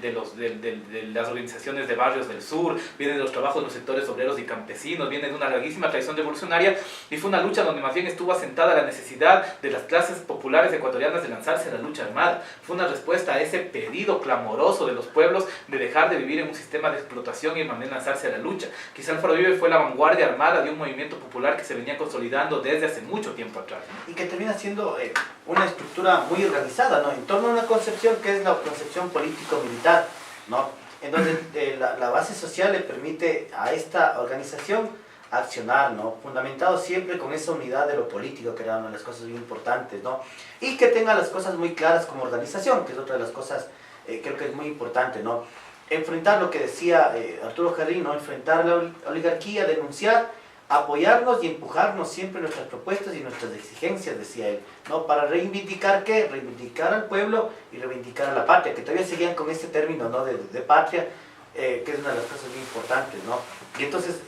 B: las organizaciones de barrios del sur, viene de los trabajos de los sectores obreros y campesinos, viene de una larguísima tradición revolucionaria, y fue una lucha donde más bien estuvo asentada la necesidad de las clases populares ecuatorianas de lanzarse a la lucha armada. Fue una respuesta a ese pedido clamoroso de los pueblos de dejar de vivir en un sistema de explotación y más bien lanzarse a la lucha. Quizá Alfaro Vive fue la vanguardia armada de un movimiento popular que se venía consolidando desde hace mucho tiempo atrás.
C: Y que termina siendo una estructura muy organizada, ¿no?, en torno a una concepción que es la concepción político-militar, ¿no?, en donde la base social le permite a esta organización accionar, ¿no?, fundamentado siempre con esa unidad de lo político, que era una de las cosas muy importantes, ¿no?, y que tenga las cosas muy claras como organización, que es otra de las cosas creo que es muy importante, ¿no?, enfrentar lo que decía Arturo Jarrín, ¿no?, enfrentar la oligarquía, denunciar, apoyarnos y empujarnos siempre nuestras propuestas y nuestras exigencias, decía él, ¿no?, para reivindicar ¿qué? Reivindicar al pueblo y reivindicar a la patria, que todavía seguían con este término, ¿no?, de patria, que es una de las cosas muy importantes, ¿no? Y entonces,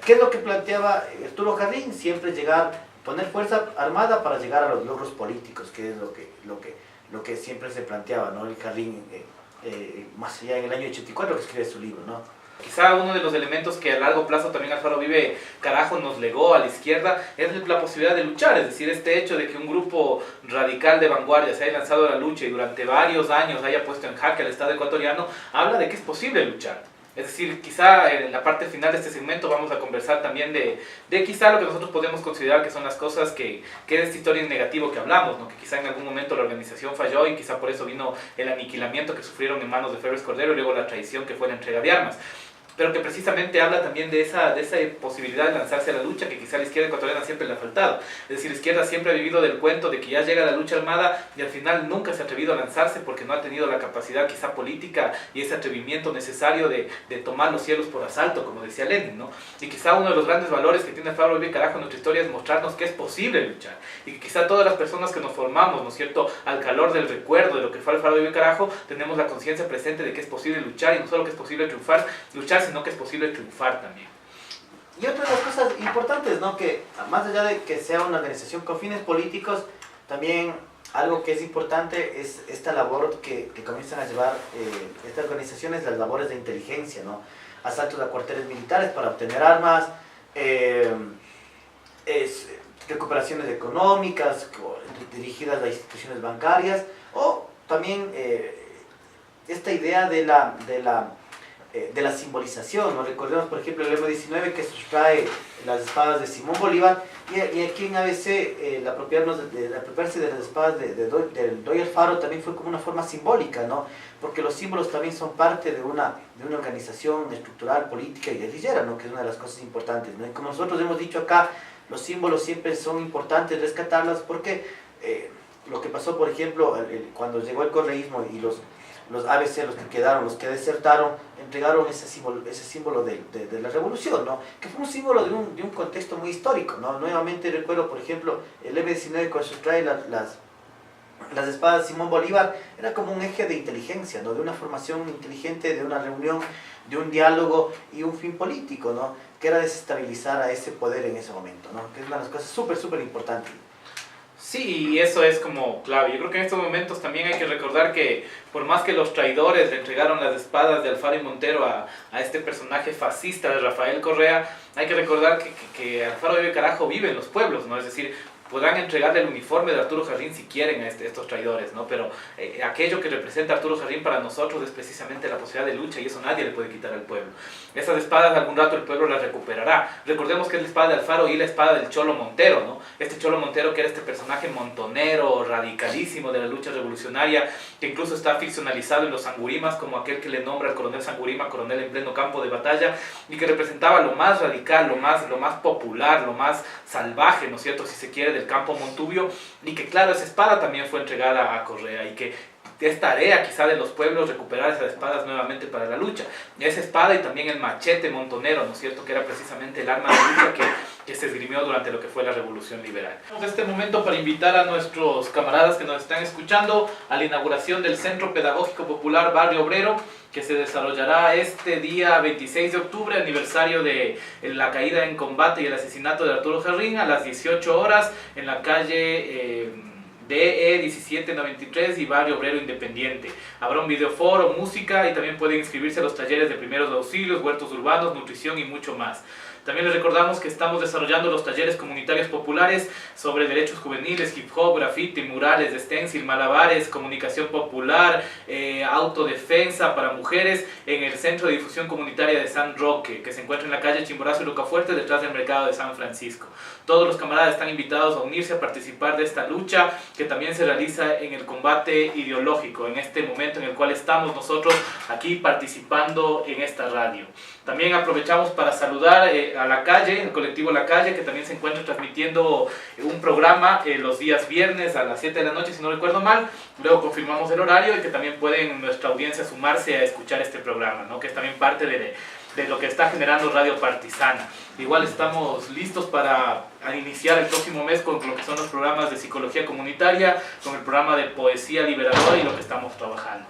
C: ¿qué es lo que planteaba Arturo Jarrín? Siempre poner fuerza armada para llegar a los logros políticos, que es lo que siempre se planteaba, ¿no?, el Jarrín, más allá en el año 84 que escribe su libro, ¿no?
B: Quizá uno de los elementos que a largo plazo también Alfaro Vive Carajo nos legó a la izquierda es la posibilidad de luchar, es decir, este hecho de que un grupo radical de vanguardia se haya lanzado a la lucha y durante varios años haya puesto en jaque al Estado ecuatoriano, habla de que es posible luchar. Es decir, quizá en la parte final de este segmento vamos a conversar también de quizá lo que nosotros podemos considerar que son las cosas que es esta historia en negativo que hablamos, ¿no?, que quizá en algún momento la organización falló y quizá por eso vino el aniquilamiento que sufrieron en manos de Febres Cordero y luego la traición que fue la entrega de armas, pero que precisamente habla también de esa posibilidad de lanzarse a la lucha que quizá a la izquierda ecuatoriana siempre le ha faltado. Es decir, la izquierda siempre ha vivido del cuento de que ya llega la lucha armada y al final nunca se ha atrevido a lanzarse porque no ha tenido la capacidad quizá política y ese atrevimiento necesario de tomar los cielos por asalto, como decía Lenin, ¿no? Y quizá uno de los grandes valores que tiene Alfaro Vive Carajo en nuestra historia es mostrarnos que es posible luchar y que quizá todas las personas que nos formamos, ¿no es cierto?, al calor del recuerdo de lo que fue Alfaro Vive Carajo, tenemos la conciencia presente de que es posible luchar y no solo que es posible luchar, sino que es posible triunfar también.
C: Y otra de las cosas importantes, ¿no?, que más allá de que sea una organización con fines políticos, también algo que es importante es esta labor que comienzan a llevar estas organizaciones, las labores de inteligencia, ¿no?, asaltos a cuarteles militares para obtener armas, recuperaciones económicas dirigidas a instituciones bancarias, o también esta idea de la simbolización, ¿no? Recordemos, por ejemplo, el M19 que sustrae las espadas de Simón Bolívar, y aquí en ABC el apropiarse de las espadas del Doy Alfaro también fue como una forma simbólica, ¿no?, porque los símbolos también son parte de una organización estructural, política y guerrillera, ¿no?, que es una de las cosas importantes, ¿no? Y como nosotros hemos dicho acá, los símbolos siempre son importantes rescatarlos porque lo que pasó, por ejemplo, cuando llegó el correísmo y los ABC, los que quedaron, los que desertaron, entregaron ese símbolo de la revolución, ¿no?, que fue un símbolo de un contexto muy histórico, ¿no? Nuevamente recuerdo, por ejemplo, el M19 cuando sustrae las espadas de Simón Bolívar era como un eje de inteligencia, ¿no? De una formación inteligente, de una reunión, de un diálogo y un fin político, ¿no? Que era desestabilizar a ese poder en ese momento, ¿no? Que es una de las cosas súper importantes.
B: Sí, y eso es como clave. Yo creo que en estos momentos también hay que recordar que por más que los traidores le entregaron las espadas de Alfaro y Montero a este personaje fascista de Rafael Correa, hay que recordar que Alfaro Uribe Carajo vive en los pueblos, ¿no? Es decir, podrán entregarle el uniforme de Arturo Jarrín si quieren a estos traidores, ¿no? Pero aquello que representa Arturo Jarrín para nosotros es precisamente la posibilidad de lucha y eso nadie le puede quitar al pueblo. Esas espadas algún rato el pueblo las recuperará. Recordemos que es la espada de Alfaro y la espada del Cholo Montero, ¿no? Este Cholo Montero que era este personaje montonero, radicalísimo de la lucha revolucionaria, que incluso está ficcionalizado en los sangurimas como aquel que le nombra al coronel Sangurima, coronel en pleno campo de batalla, y que representaba lo más radical, lo más popular, lo más salvaje, ¿no es cierto?, si se quiere, del campo Montubio, y que claro, esa espada también fue entregada a Correa, y que es tarea quizá de los pueblos recuperar esas espadas nuevamente para la lucha. Esa espada y también el machete montonero, ¿no es cierto?, que era precisamente el arma de lucha que se esgrimió durante lo que fue la Revolución Liberal. En este momento para invitar a nuestros camaradas que nos están escuchando a la inauguración del Centro Pedagógico Popular Barrio Obrero, que se desarrollará este día 26 de octubre, aniversario de la caída en combate y el asesinato de Arturo Jarrín, a las 18 horas en la calle DE 1793 y Barrio Obrero Independiente. Habrá un videoforo, música y también pueden inscribirse a los talleres de primeros auxilios, huertos urbanos, nutrición y mucho más. También les recordamos que estamos desarrollando los talleres comunitarios populares sobre derechos juveniles, hip hop, graffiti, murales, stencil, malabares, comunicación popular, autodefensa para mujeres en el Centro de Difusión Comunitaria de San Roque, que se encuentra en la calle Chimborazo y Rocafuerte, detrás del Mercado de San Francisco. Todos los camaradas están invitados a unirse, a participar de esta lucha que también se realiza en el combate ideológico, en este momento en el cual estamos nosotros aquí participando en esta radio. También aprovechamos para saludar a La Calle, el colectivo La Calle, que también se encuentra transmitiendo un programa los días viernes a las 7 de la noche, si no recuerdo mal. Luego confirmamos el horario y que también pueden nuestra audiencia sumarse a escuchar este programa, ¿no? Que es también parte de lo que está generando Radio Partisana. Igual estamos listos para iniciar el próximo mes con lo que son los programas de psicología comunitaria, con el programa de poesía liberadora y lo que estamos trabajando.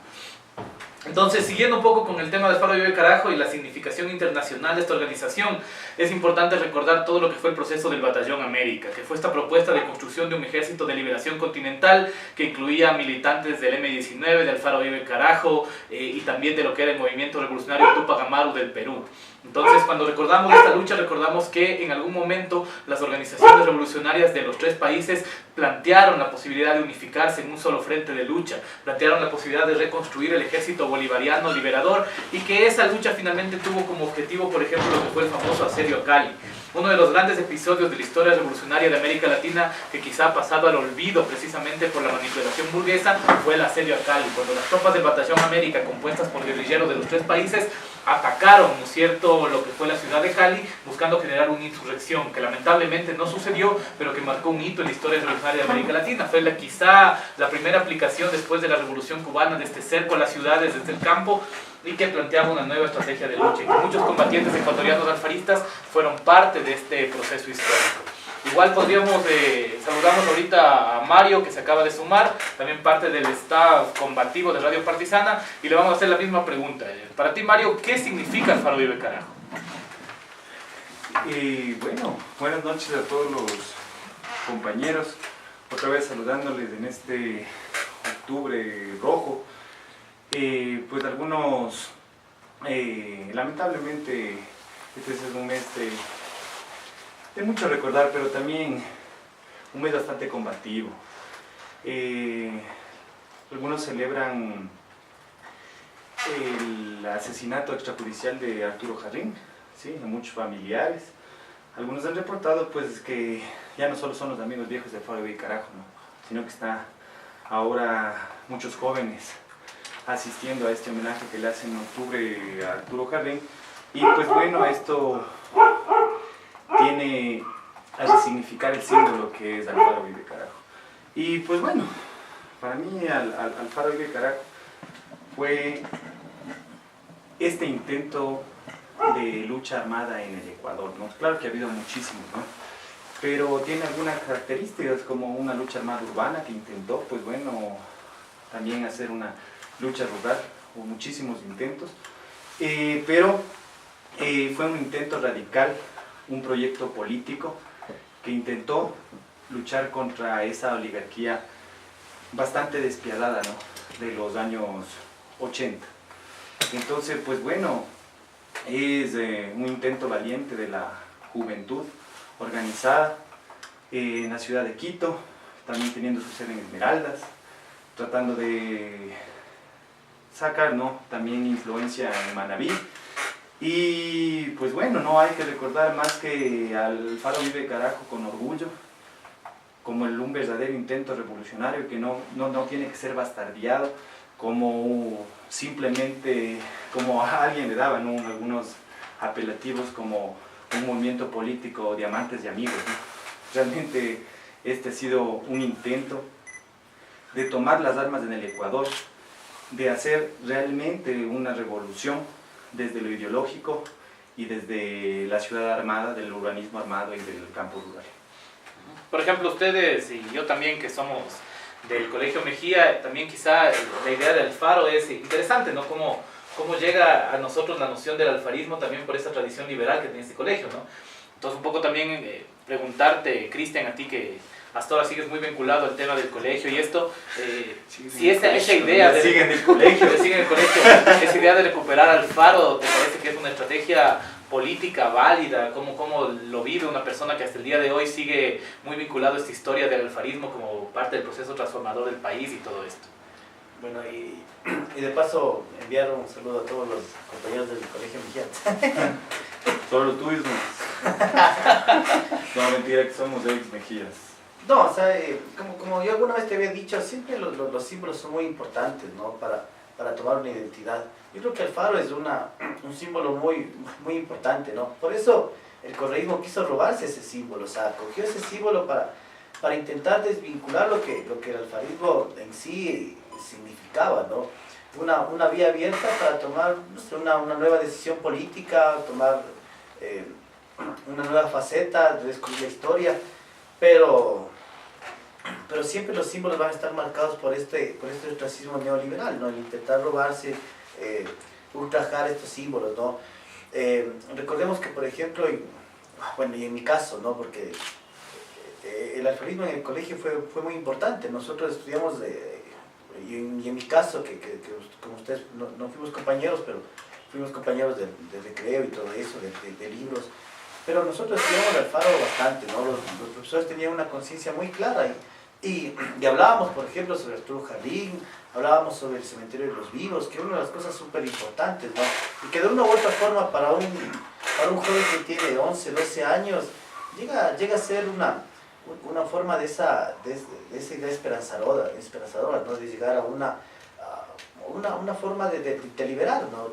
B: Entonces, siguiendo un poco con el tema de Alfaro Uribe Carajo y la significación internacional de esta organización, es importante recordar todo lo que fue el proceso del Batallón América, que fue esta propuesta de construcción de un ejército de liberación continental que incluía militantes del M-19, de Alfaro Uribe Carajo y también de lo que era el movimiento revolucionario Tupac Amaru del Perú. Entonces, cuando recordamos esta lucha, recordamos que en algún momento las organizaciones revolucionarias de los tres países plantearon la posibilidad de unificarse en un solo frente de lucha, plantearon la posibilidad de reconstruir el ejército bolivariano liberador y que esa lucha finalmente tuvo como objetivo, por ejemplo, lo que fue el famoso asedio a Cali. Uno de los grandes episodios de la historia revolucionaria de América Latina que quizá ha pasado al olvido precisamente por la manipulación burguesa fue el asedio a Cali, cuando las tropas del Batallón América, compuestas por guerrilleros de los tres países, atacaron, ¿no es cierto?, lo que fue la ciudad de Cali, buscando generar una insurrección que lamentablemente no sucedió, pero que marcó un hito en la historia revolucionaria de América Latina. Fue quizá la primera aplicación después de la Revolución Cubana de este cerco a las ciudades desde el campo y que planteaba una nueva estrategia de lucha y que muchos combatientes ecuatorianos alfaristas fueron parte de este proceso histórico. Igual saludamos ahorita a Mario, que se acaba de sumar, también parte del staff combativo de Radio Partisana, y le vamos a hacer la misma pregunta. Para ti, Mario, ¿qué significa Alfaro Uribe Carajo?
D: Bueno, buenas noches a todos los compañeros, otra vez saludándoles en este octubre rojo. Pues algunos, lamentablemente, este es un mes de mucho recordar, pero también un mes bastante combativo. Algunos celebran el asesinato extrajudicial de Arturo Jarrín, ¿sí?, a muchos familiares. Algunos han reportado pues que ya no solo son los amigos viejos de Alfaro Uribe Carajo, ¿no?, sino que está ahora muchos jóvenes asistiendo a este homenaje que le hacen en octubre a Arturo Jarrín. Y pues bueno, esto tiene a resignificar el símbolo que es Alfaro Uribe Carajo. Y pues bueno, para mí Alfaro Uribe Carajo fue este intento de lucha armada en el Ecuador, ¿no? Claro que ha habido muchísimos, ¿no? pero tiene algunas características como una lucha armada urbana que intentó, pues bueno, también hacer una lucha rural, hubo muchísimos intentos, pero fue un intento radical, un proyecto político que intentó luchar contra esa oligarquía bastante despiadada, ¿no?, de los años 80. Entonces, pues bueno, es un intento valiente de la juventud organizada en la ciudad de Quito, también teniendo su sede en Esmeraldas, tratando de sacar, ¿no?, también influencia en Manabí. Y pues bueno, no hay que recordar más que al Faro Vive Carajo con orgullo, como un verdadero intento revolucionario que no tiene que ser bastardeado, como simplemente, como a alguien le daban, ¿no?, algunos apelativos como un movimiento político, diamantes y amigos, ¿no? Realmente este ha sido un intento de tomar las armas en el Ecuador, de hacer realmente una revolución desde lo ideológico y desde la ciudad armada, del urbanismo armado y del campo rural.
B: Por ejemplo, ustedes y yo también, que somos del Colegio Mejía, también quizá la idea del faro es interesante, ¿no? Cómo llega a nosotros la noción del alfarismo también por esa tradición liberal que tiene este colegio, ¿no? Entonces, un poco también preguntarte, Cristian, a ti que hasta ahora sigues muy vinculado al tema del colegio y esto, si esa idea de...
D: Siguen el colegio.
B: Siguen el colegio, esa idea de recuperar al faro, ¿te parece que es una estrategia política válida? ¿Cómo lo vive una persona que hasta el día de hoy sigue muy vinculado a esta historia del alfarismo como parte del proceso transformador del país y todo esto?
C: Bueno, y de paso enviar un saludo a todos los compañeros del Colegio Mejía.
D: Solo tú, Ismael. No, mentira, que somos Eric Mejías.
C: No, o sea, como yo alguna vez te había dicho, siempre los símbolos son muy importantes, ¿no?, para tomar una identidad. Yo creo que el faro es un símbolo muy importante, ¿no? Por eso el correísmo quiso robarse ese símbolo, o sea, cogió ese símbolo para intentar desvincular lo que el alfarismo en sí significaba, ¿no? Una vía abierta para tomar, no sé, una nueva decisión política, tomar una nueva faceta, descubrir la historia, pero siempre los símbolos van a estar marcados por este ostracismo neoliberal, ¿no? El intentar robarse, ultrajar estos símbolos, ¿no? Recordemos que, por ejemplo, y en mi caso, ¿no?, porque el alfarismo en el colegio fue muy importante. Nosotros estudiamos, y en mi caso, que como ustedes no fuimos compañeros, pero fuimos compañeros de recreo y todo eso, de libros, pero nosotros estudiamos el faro bastante, ¿no? Los profesores tenían una conciencia muy clara y hablábamos, por ejemplo, sobre Arturo Jardín, hablábamos sobre el cementerio de los vivos, que es una de las cosas súper importantes, ¿no? Y que de una u otra forma para un joven que tiene 11, 12 años, llega a ser una forma de esa idea esperanzadora, ¿no?, de llegar a una forma de liberar, ¿no?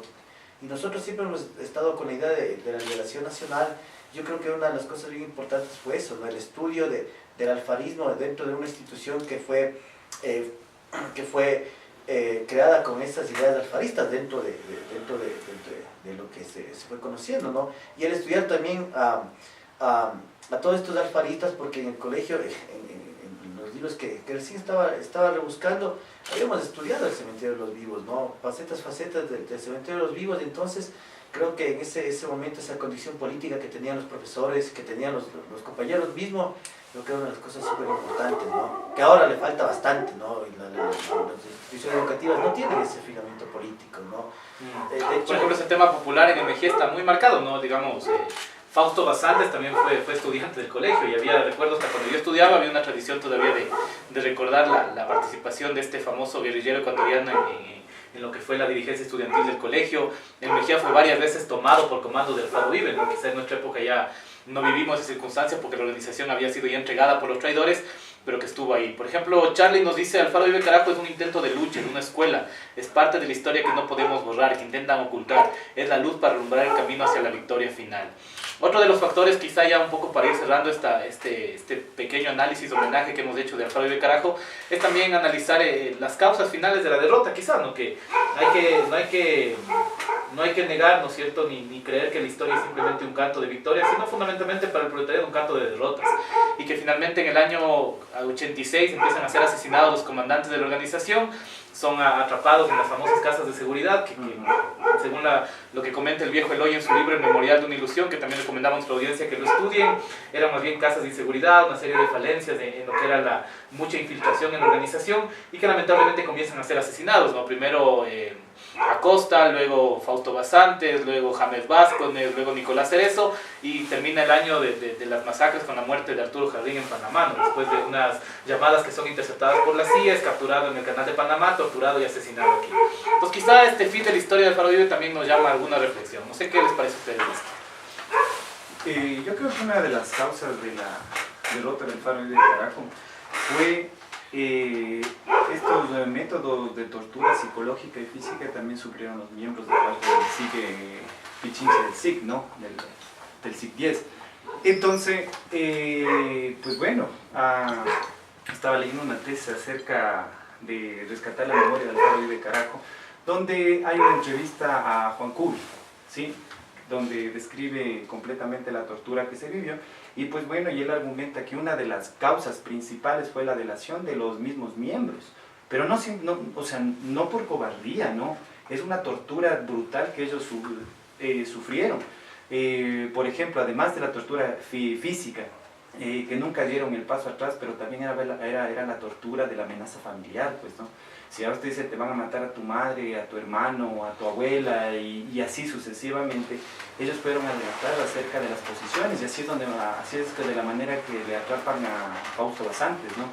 C: Y nosotros siempre hemos estado con la idea de la liberación nacional. Yo creo que una de las cosas bien importantes fue eso, ¿no?, el estudio del alfarismo dentro de una institución que fue creada con esas ideas alfaristas dentro de lo que se fue conociendo, ¿no? Y el estudiar también a todos estos alfaristas, porque en el colegio, en los libros que recién estaba rebuscando, habíamos estudiado el cementerio de los vivos, ¿no? Facetas del cementerio de los vivos. Entonces creo que en ese momento, esa condición política que tenían los profesores, que tenían los compañeros mismos, creo que era una de las cosas súper importantes, ¿no? Que ahora le falta bastante, ¿no? Y las instituciones educativas no tienen ese fundamento político, ¿no?
B: De hecho, por ejemplo, ese tema popular en el Mejía está muy marcado, ¿no? Digamos, Fausto Basantes también fue estudiante del colegio y recuerdo hasta cuando yo estudiaba, había una tradición todavía de recordar la participación de este famoso guerrillero ecuatoriano en lo que fue la dirigencia estudiantil del colegio. El Mejía fue varias veces tomado por comando del Faro Vive, ¿no? Quizá en nuestra época ya no vivimos esa circunstancia porque la organización había sido ya entregada por los traidores, pero que estuvo ahí. Por ejemplo, Charlie nos dice: el Faro Vive Carajo es un intento de lucha en una escuela, es parte de la historia que no podemos borrar, que intentan ocultar, es la luz para alumbrar el camino hacia la victoria final. Otro de los factores, quizá ya un poco para ir cerrando este pequeño análisis, homenaje que hemos hecho de Alfaro Vive Carajo, es también analizar las causas finales de la derrota, quizá, ¿no? Que no hay no hay que negar, ¿no es cierto?, ni creer que la historia es simplemente un canto de victoria, sino fundamentalmente para el proletariado un canto de derrotas. Y que finalmente en el año 86 empiezan a ser asesinados los comandantes de la organización, son atrapados en las famosas casas de seguridad, que según lo que comenta el viejo Eloy en su libro El Memorial de una Ilusión, que también recomendamos a la audiencia que lo estudien, eran más bien casas de inseguridad, una serie de falencias en lo que era la mucha infiltración en la organización, y que lamentablemente comienzan a ser asesinados, ¿no? Primero Acosta, luego Fausto Basantes, luego James Vázquez, luego Nicolás Cerezo, y termina el año de las masacres con la muerte de Arturo Jardín en Panamá, ¿no? Después de unas llamadas que son interceptadas por la CIA, es capturado en el canal de Panamá, torturado y asesinado aquí. Entonces quizá este fin de la historia del Faro Vive también nos llama a alguna reflexión. No sé qué les parece a ustedes esto.
D: Yo creo que una de las causas de la derrota del Faro Vive de Carajo fue estos métodos de tortura psicológica y física también sufrieron los miembros de parte del SIC Pichincha, del SIC, ¿no? Del SIC 10. Entonces, pues bueno, estaba leyendo una tesis acerca de rescatar la memoria del Faro Vive de Carajo, donde hay una entrevista a Juan Cubi, ¿sí?, donde describe completamente la tortura que se vivió, y pues bueno, y él argumenta que una de las causas principales fue la delación de los mismos miembros, pero o sea, no por cobardía, no, es una tortura brutal que ellos sufrieron. Por ejemplo, además de la tortura física, que nunca dieron el paso atrás, pero también era la tortura de la amenaza familiar, pues, ¿no? Si ahora usted dice te van a matar a tu madre, a tu hermano, a tu abuela y así sucesivamente, ellos fueron alertados acerca de las posiciones, y así es de la manera que le atrapan a Fausto Basantes, ¿no?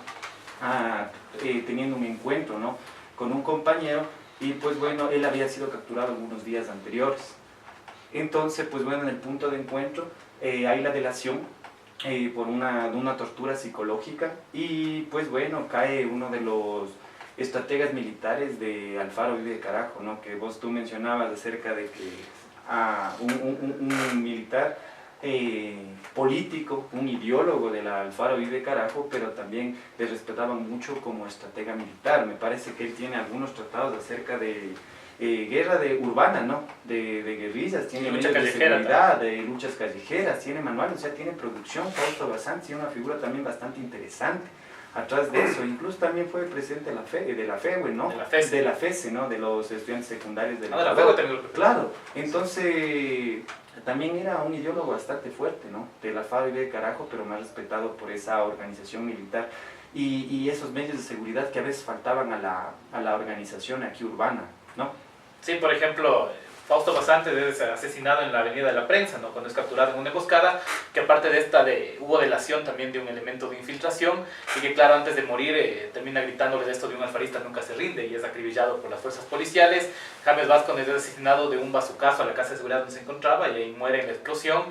D: Teniendo un encuentro, ¿no?, con un compañero, y pues bueno, él había sido capturado algunos días anteriores. Entonces, pues bueno, en el punto de encuentro hay la delación por una tortura psicológica, y pues bueno, cae uno de los estrategas militares de Alfaro Vive de Carajo, ¿no?, que tú mencionabas acerca de que un militar político, un ideólogo de la Alfaro Vive de Carajo, pero también le respetaban mucho como estratega militar. Me parece que él tiene algunos tratados acerca de guerra urbana, ¿no?, de guerrillas, tiene medios de seguridad, de luchas callejeras, tiene manuales, o sea, tiene producción. Fausto Basantes tiene una figura también bastante interesante atrás de eso. Incluso también fue presidente de la FEWE, ¿no?, de la FESE, ¿no?, de los estudiantes secundarios de la
B: FEWE también.
D: Claro, entonces también era un ideólogo bastante fuerte, ¿no?, de la Alfaro Vive de Carajo, pero más respetado por esa organización militar y esos medios de seguridad que a veces faltaban a la organización aquí urbana, ¿no?
B: Sí, por ejemplo, Fausto Basantes es asesinado en la Avenida de la Prensa, ¿no?, cuando es capturado en una emboscada, que aparte de esta hubo delación también de un elemento de infiltración, y que claro, antes de morir termina gritándoles esto de un alfarista nunca se rinde, y es acribillado por las fuerzas policiales. James Vázquez es asesinado de un bazucazo a la casa de seguridad donde se encontraba, y ahí muere en la explosión.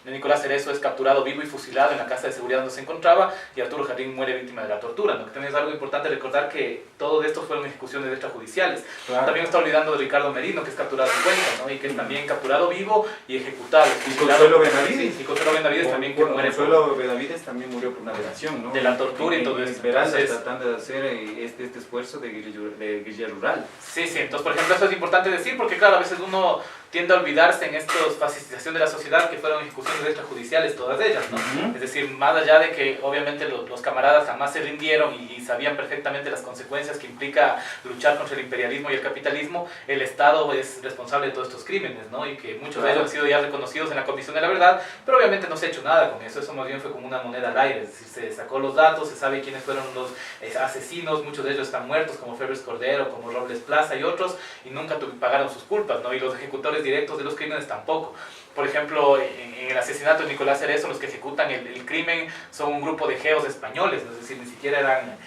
B: Nicolás Cerezo es capturado vivo y fusilado en la casa de seguridad donde se encontraba, y Arturo Jardín muere víctima de la tortura, ¿no? Que también es algo importante recordar que todo esto fueron ejecuciones extrajudiciales. Claro. También está olvidando de Ricardo Merino, que es capturado en Cuenca, ¿no?, y que es también capturado vivo y ejecutado.
D: Y Consuelo Benavides.
B: Sí, y Consuelo Benavides también que muere.
D: Consuelo Benavides también murió por una delación, ¿no?,
B: de la tortura y todo eso.
D: Esperanza, tratando de hacer este esfuerzo de guerrilla rural.
B: Sí, entonces por ejemplo eso es importante decir, porque claro, a veces uno tiende a olvidarse en estos fascistización de la sociedad que fueron ejecuciones extrajudiciales, todas ellas, ¿no? Es decir, más allá de que obviamente los camaradas jamás se rindieron y sabían perfectamente las consecuencias que implica luchar contra el imperialismo y el capitalismo, el Estado es responsable de todos estos crímenes, ¿no?, y que muchos de ellos han sido ya reconocidos en la Comisión de la Verdad, pero obviamente no se ha hecho nada con eso. Eso más bien fue como una moneda al aire, es decir, se sacó los datos, se sabe quiénes fueron los asesinos, muchos de ellos están muertos, como Febres Cordero, como Robles Plaza y otros, y nunca pagaron sus culpas, ¿no?, y los ejecutores directos de los crímenes tampoco. Por ejemplo, en el asesinato de Nicolás Cerezo, los que ejecutan el crimen son un grupo de geos españoles, ¿no?, es decir, ni siquiera eran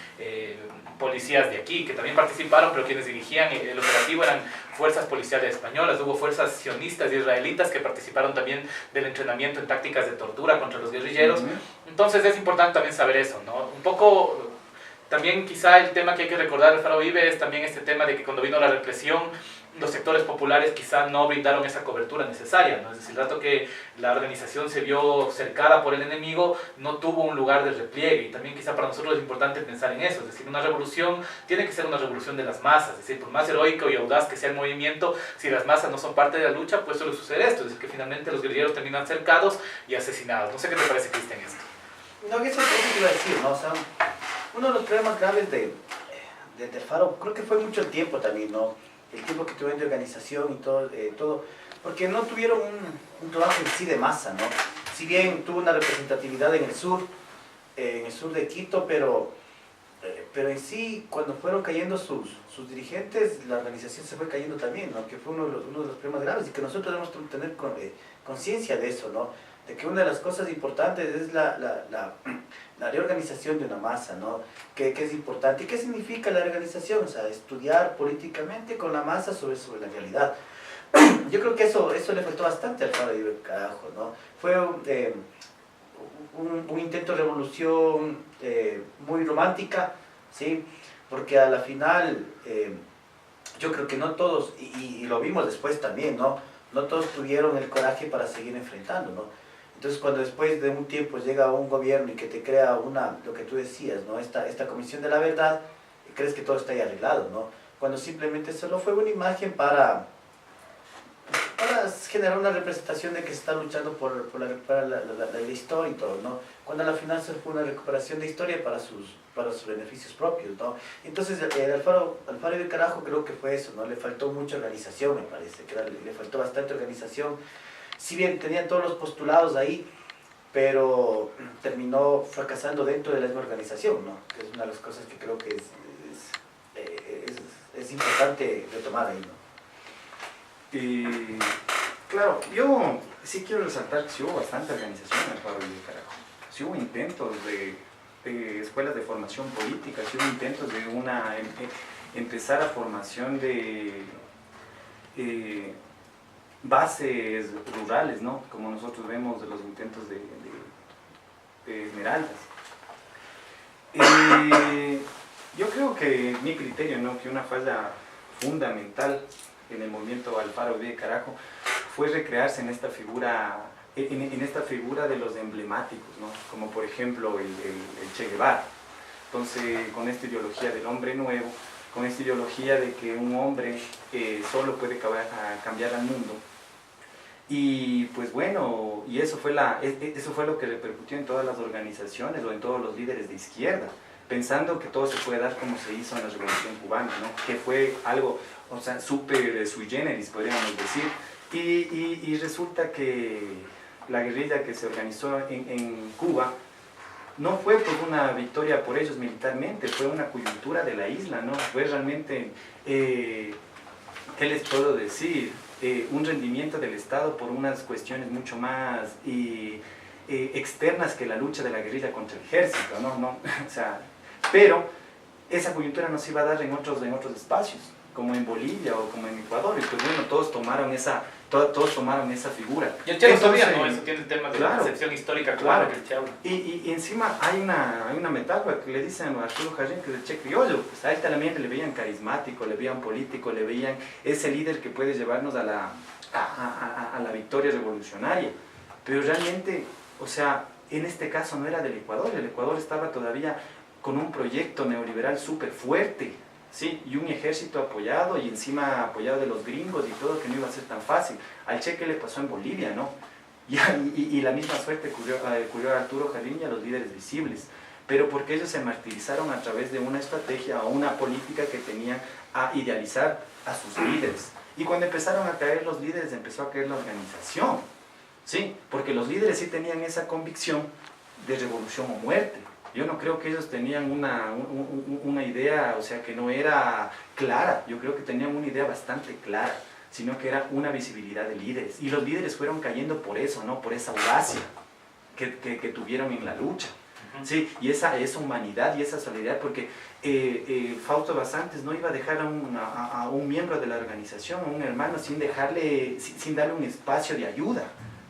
B: policías de aquí, que también participaron, pero quienes dirigían el operativo eran fuerzas policiales españolas. Hubo fuerzas sionistas y israelitas que participaron también del entrenamiento en tácticas de tortura contra los guerrilleros. Entonces es importante también saber eso, ¿no? Un poco también quizá el tema que hay que recordar del Faro Vive es también este tema de que cuando vino la represión los sectores populares quizá no brindaron esa cobertura necesaria, ¿no? Es decir, el rato que la organización se vio cercada por el enemigo, no tuvo un lugar de repliegue, y también quizá para nosotros es importante pensar en eso, es decir, una revolución tiene que ser una revolución de las masas, es decir, por más heroico y audaz que sea el movimiento, si las masas no son parte de la lucha, pues suele suceder esto, es decir, que finalmente los guerrilleros terminan cercados y asesinados. No sé qué te parece, Cristian, esto.
C: No, eso es lo que iba a decir, ¿no? O sea, uno de los problemas graves de Faro, creo que fue mucho el tiempo también, ¿no? El tiempo que tuvieron de organización y todo, porque no tuvieron un trabajo en sí de masa, ¿no? Si bien tuvo una representatividad en el sur de Quito, pero en sí, cuando fueron cayendo sus dirigentes, la organización se fue cayendo también, ¿no? Que fue uno de los problemas graves, y que nosotros debemos tener conciencia de eso, ¿no? De que una de las cosas importantes es la reorganización de una masa, ¿no? Que es importante. ¿Y qué significa la reorganización? O sea, estudiar políticamente con la masa sobre la realidad. Yo creo que eso le faltó bastante al Faro de Carajo, ¿no? Fue un intento de revolución muy romántica, ¿sí? Porque a la final, yo creo que no todos, y lo vimos después también, ¿no? No todos tuvieron el coraje para seguir enfrentando, ¿no? Entonces, cuando después de un tiempo llega un gobierno y que te crea lo que tú decías, ¿no? Esta comisión de la verdad, crees que todo está ahí arreglado, ¿no? Cuando simplemente solo fue una imagen para generar una representación de que se está luchando por la historia y todo, ¿no? Cuando al final se fue una recuperación de historia para sus beneficios propios, ¿no? Entonces, al Faro de Carajo creo que fue eso, ¿no? Le faltó mucha organización, me parece, que le faltó bastante organización. Si bien tenían todos los postulados ahí, pero terminó fracasando dentro de la misma organización, ¿no? Que es una de las cosas que creo que es importante retomar ahí, ¿no?
D: Claro, yo sí quiero resaltar que sí hubo bastante organización en el Faro de Carajo. Sí hubo intentos de escuelas de formación política, sí hubo intentos de empezar a formación de bases rurales, ¿no? Como nosotros vemos de los intentos de Esmeraldas. Yo creo que mi criterio, ¿no? Que una falla fundamental en el movimiento al Faro de Carajo fue recrearse en esta figura de los emblemáticos, ¿no? Como por ejemplo el Che Guevara. Entonces, con esta ideología del hombre nuevo, con esta ideología de que un hombre solo puede cambiar al mundo. Y pues bueno, y eso fue lo que repercutió en todas las organizaciones o en todos los líderes de izquierda, pensando que todo se puede dar como se hizo en la Revolución Cubana, ¿no? Que fue algo, o sea, súper sui generis, podríamos decir. Y resulta que la guerrilla que se organizó en Cuba no fue por una victoria por ellos militarmente, fue una coyuntura de la isla, ¿no? Fue realmente, ¿qué les puedo decir? Un rendimiento del Estado por unas cuestiones mucho más externas que la lucha de la guerrilla contra el ejército, ¿no? O sea, pero esa coyuntura no se iba a dar en otros espacios, como en Bolivia o como en Ecuador, y pues bueno, todos tomaron esa figura.
B: Y el Che no sabía, ¿no? Eso tiene el tema de la concepción histórica clara que el Che habla.
D: Y encima hay una metáfora que le dicen a Arturo Jarrín, que es el Che criollo, pues a él también le veían carismático, le veían político, le veían ese líder que puede llevarnos a la victoria revolucionaria. Pero realmente, o sea, en este caso no era del Ecuador, el Ecuador estaba todavía con un proyecto neoliberal súper fuerte, ¿sí? Y un ejército apoyado, y encima apoyado de los gringos y todo, que no iba a ser tan fácil. Al Che, ¿qué le pasó en Bolivia, no? Y la misma suerte ocurrió a Arturo Jarrín y a los líderes visibles, pero porque ellos se martirizaron a través de una estrategia o una política que tenían a idealizar a sus líderes. Y cuando empezaron a caer los líderes, empezó a caer la organización, ¿sí? Porque los líderes sí tenían esa convicción de revolución o muerte. Yo no creo que ellos tenían una idea, o sea, que no era clara. Yo creo que tenían una idea bastante clara, sino que era una visibilidad de líderes. Y los líderes fueron cayendo por eso, ¿no? Por esa audacia que tuvieron en la lucha. Sí, y esa humanidad y esa solidaridad, porque Fausto Basantes no iba a dejar a un miembro de la organización, a un hermano, sin darle un espacio de ayuda.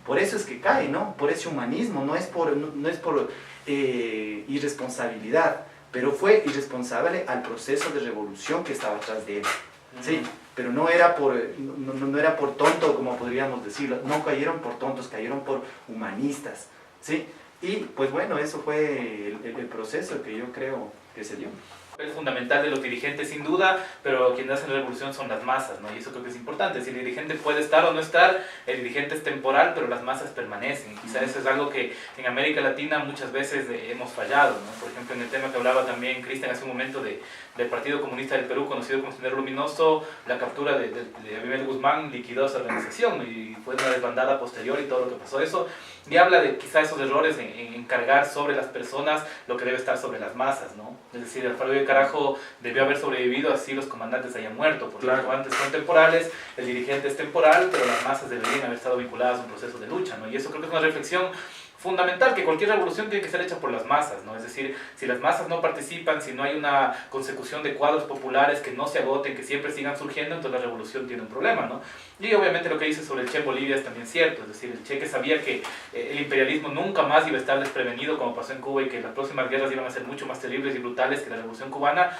D: Por eso es que cae, ¿no? Por ese humanismo, no es por irresponsabilidad, pero fue irresponsable al proceso de revolución que estaba atrás de él. ¿Sí? pero no era no era por tonto, como podríamos decirlo, no cayeron por tontos, cayeron por humanistas, ¿sí? Y pues bueno, eso fue el proceso que yo creo que se dio.
B: Es fundamental de los dirigentes sin duda, pero quienes hacen la revolución son las masas, ¿no? Y eso creo que es importante. Si el dirigente puede estar o no estar, el dirigente es temporal, pero las masas permanecen. Y quizás eso es algo que en América Latina muchas veces hemos fallado, ¿no? Por ejemplo, en el tema que hablaba también Cristian hace un momento del Partido Comunista del Perú, conocido como Sendero Luminoso, la captura de Abimel Guzmán liquidó esa organización y fue una desbandada posterior y todo lo que pasó eso. Y habla de quizás esos errores en cargar sobre las personas lo que debe estar sobre las masas, ¿no? Es decir, Alfaro Uribe Carajo debió haber sobrevivido, así los comandantes hayan muerto, porque los comandantes son temporales, el dirigente es temporal, pero las masas deberían haber estado vinculadas a un proceso de lucha, ¿no? Y eso creo que es una reflexión fundamental, que cualquier revolución tiene que ser hecha por las masas, ¿no? Es decir, si las masas no participan, si no hay una consecución de cuadros populares que no se agoten, que siempre sigan surgiendo, entonces la revolución tiene un problema, ¿no? Y obviamente lo que dice sobre el Che en Bolivia es también cierto, es decir, el Che que sabía que el imperialismo nunca más iba a estar desprevenido como pasó en Cuba y que las próximas guerras iban a ser mucho más terribles y brutales que la revolución cubana,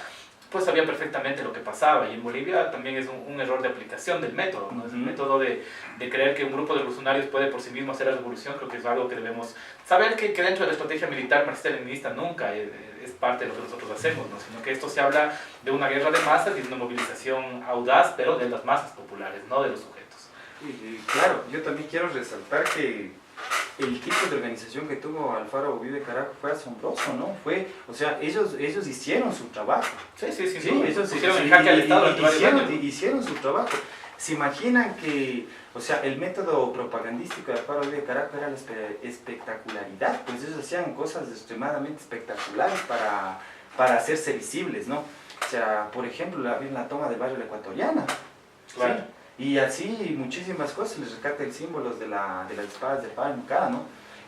B: pues sabía perfectamente lo que pasaba. Y en Bolivia también es un error de aplicación del método, ¿no? Es el método de creer que un grupo de revolucionarios puede por sí mismo hacer la revolución. Creo que es algo que debemos saber, que dentro de la estrategia militar marxista-leninista nunca es parte de lo que nosotros hacemos, ¿no? Sino que esto se habla de una guerra de masas y de una movilización audaz, pero de las masas populares, no de los sujetos.
D: Claro, yo también quiero resaltar que el tipo de organización que tuvo Alfaro Uribe Carajo fue asombroso, ¿no? O sea, ellos hicieron su trabajo.
B: Sí,
D: ellos
B: hicieron el jaque al Estado.
D: Hicieron su trabajo. ¿Se imaginan que, o sea, el método propagandístico de Alfaro Uribe Carajo era la espectacularidad? Pues ellos hacían cosas extremadamente espectaculares para hacerse visibles, ¿no? O sea, por ejemplo, la toma del barrio La Ecuatoriana.
B: Claro.
D: ¿Sí? Y así muchísimas cosas, les rescata el símbolos de las espadas de Pablo Nucara, ¿no?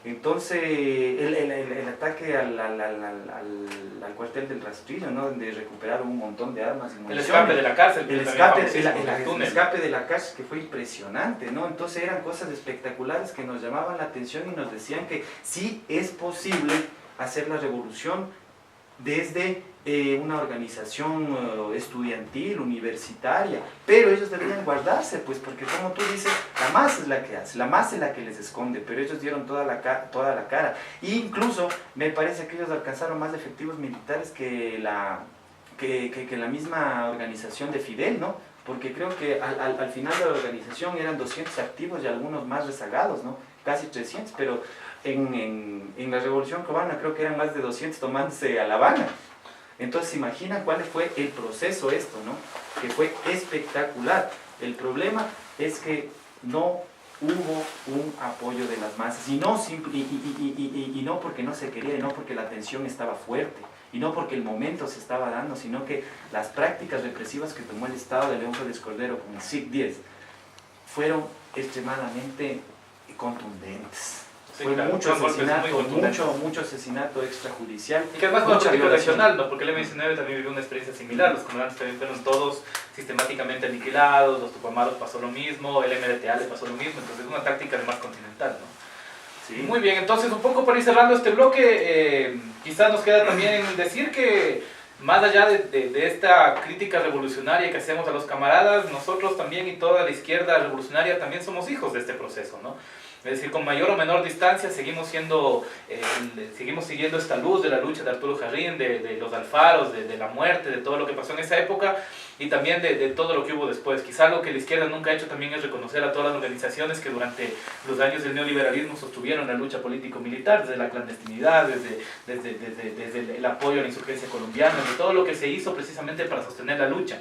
D: Entonces, el ataque al cuartel del Rastrillo, ¿no? Donde recuperaron un montón de armas y municiones.
B: El escape de la cárcel.
D: El escape de la cárcel, que fue impresionante, ¿no? Entonces eran cosas espectaculares que nos llamaban la atención y nos decían que sí es posible hacer la revolución desde una organización estudiantil, universitaria, pero ellos deberían guardarse, pues, porque como tú dices, la masa es la que hace, la masa es la que les esconde, pero ellos dieron toda la cara, e incluso me parece que ellos alcanzaron más efectivos militares que la misma organización de Fidel, ¿no? Porque creo que al final de la organización eran 200 activos y algunos más rezagados, ¿no? Casi 300, pero en la Revolución Cubana creo que eran más de 200 tomándose a La Habana. Entonces, imagina cuál fue el proceso esto, ¿no? Que fue espectacular. El problema es que no hubo un apoyo de las masas, y no porque no se quería, y no porque la tensión estaba fuerte, y no porque el momento se estaba dando, sino que las prácticas represivas que tomó el Estado de León Félix Cordero con el SIC-10 fueron extremadamente contundentes.
B: Sí,
D: fue
B: claro,
D: mucho asesinato extrajudicial.
B: Y que además fue una política regional, ¿no? Porque el M-19 también vivió una experiencia similar. Los comandantes también fueron todos sistemáticamente aniquilados, los Tupamaros pasó lo mismo, el MLTA le pasó lo mismo, entonces es una táctica además continental, ¿no? Sí. Muy bien, entonces un poco para ir cerrando este bloque, quizás nos queda también decir que más allá de esta crítica revolucionaria que hacemos a los camaradas, nosotros también y toda la izquierda revolucionaria también somos hijos de este proceso, ¿no? Es decir, con mayor o menor distancia seguimos siguiendo esta luz de la lucha de Arturo Jarrín, de los Alfaros, de la muerte, de todo lo que pasó en esa época y también de todo lo que hubo después. Quizá lo que la izquierda nunca ha hecho también es reconocer a todas las organizaciones que durante los años del neoliberalismo sostuvieron la lucha político-militar, desde la clandestinidad, desde el apoyo a la insurgencia colombiana, de todo lo que se hizo precisamente para sostener la lucha.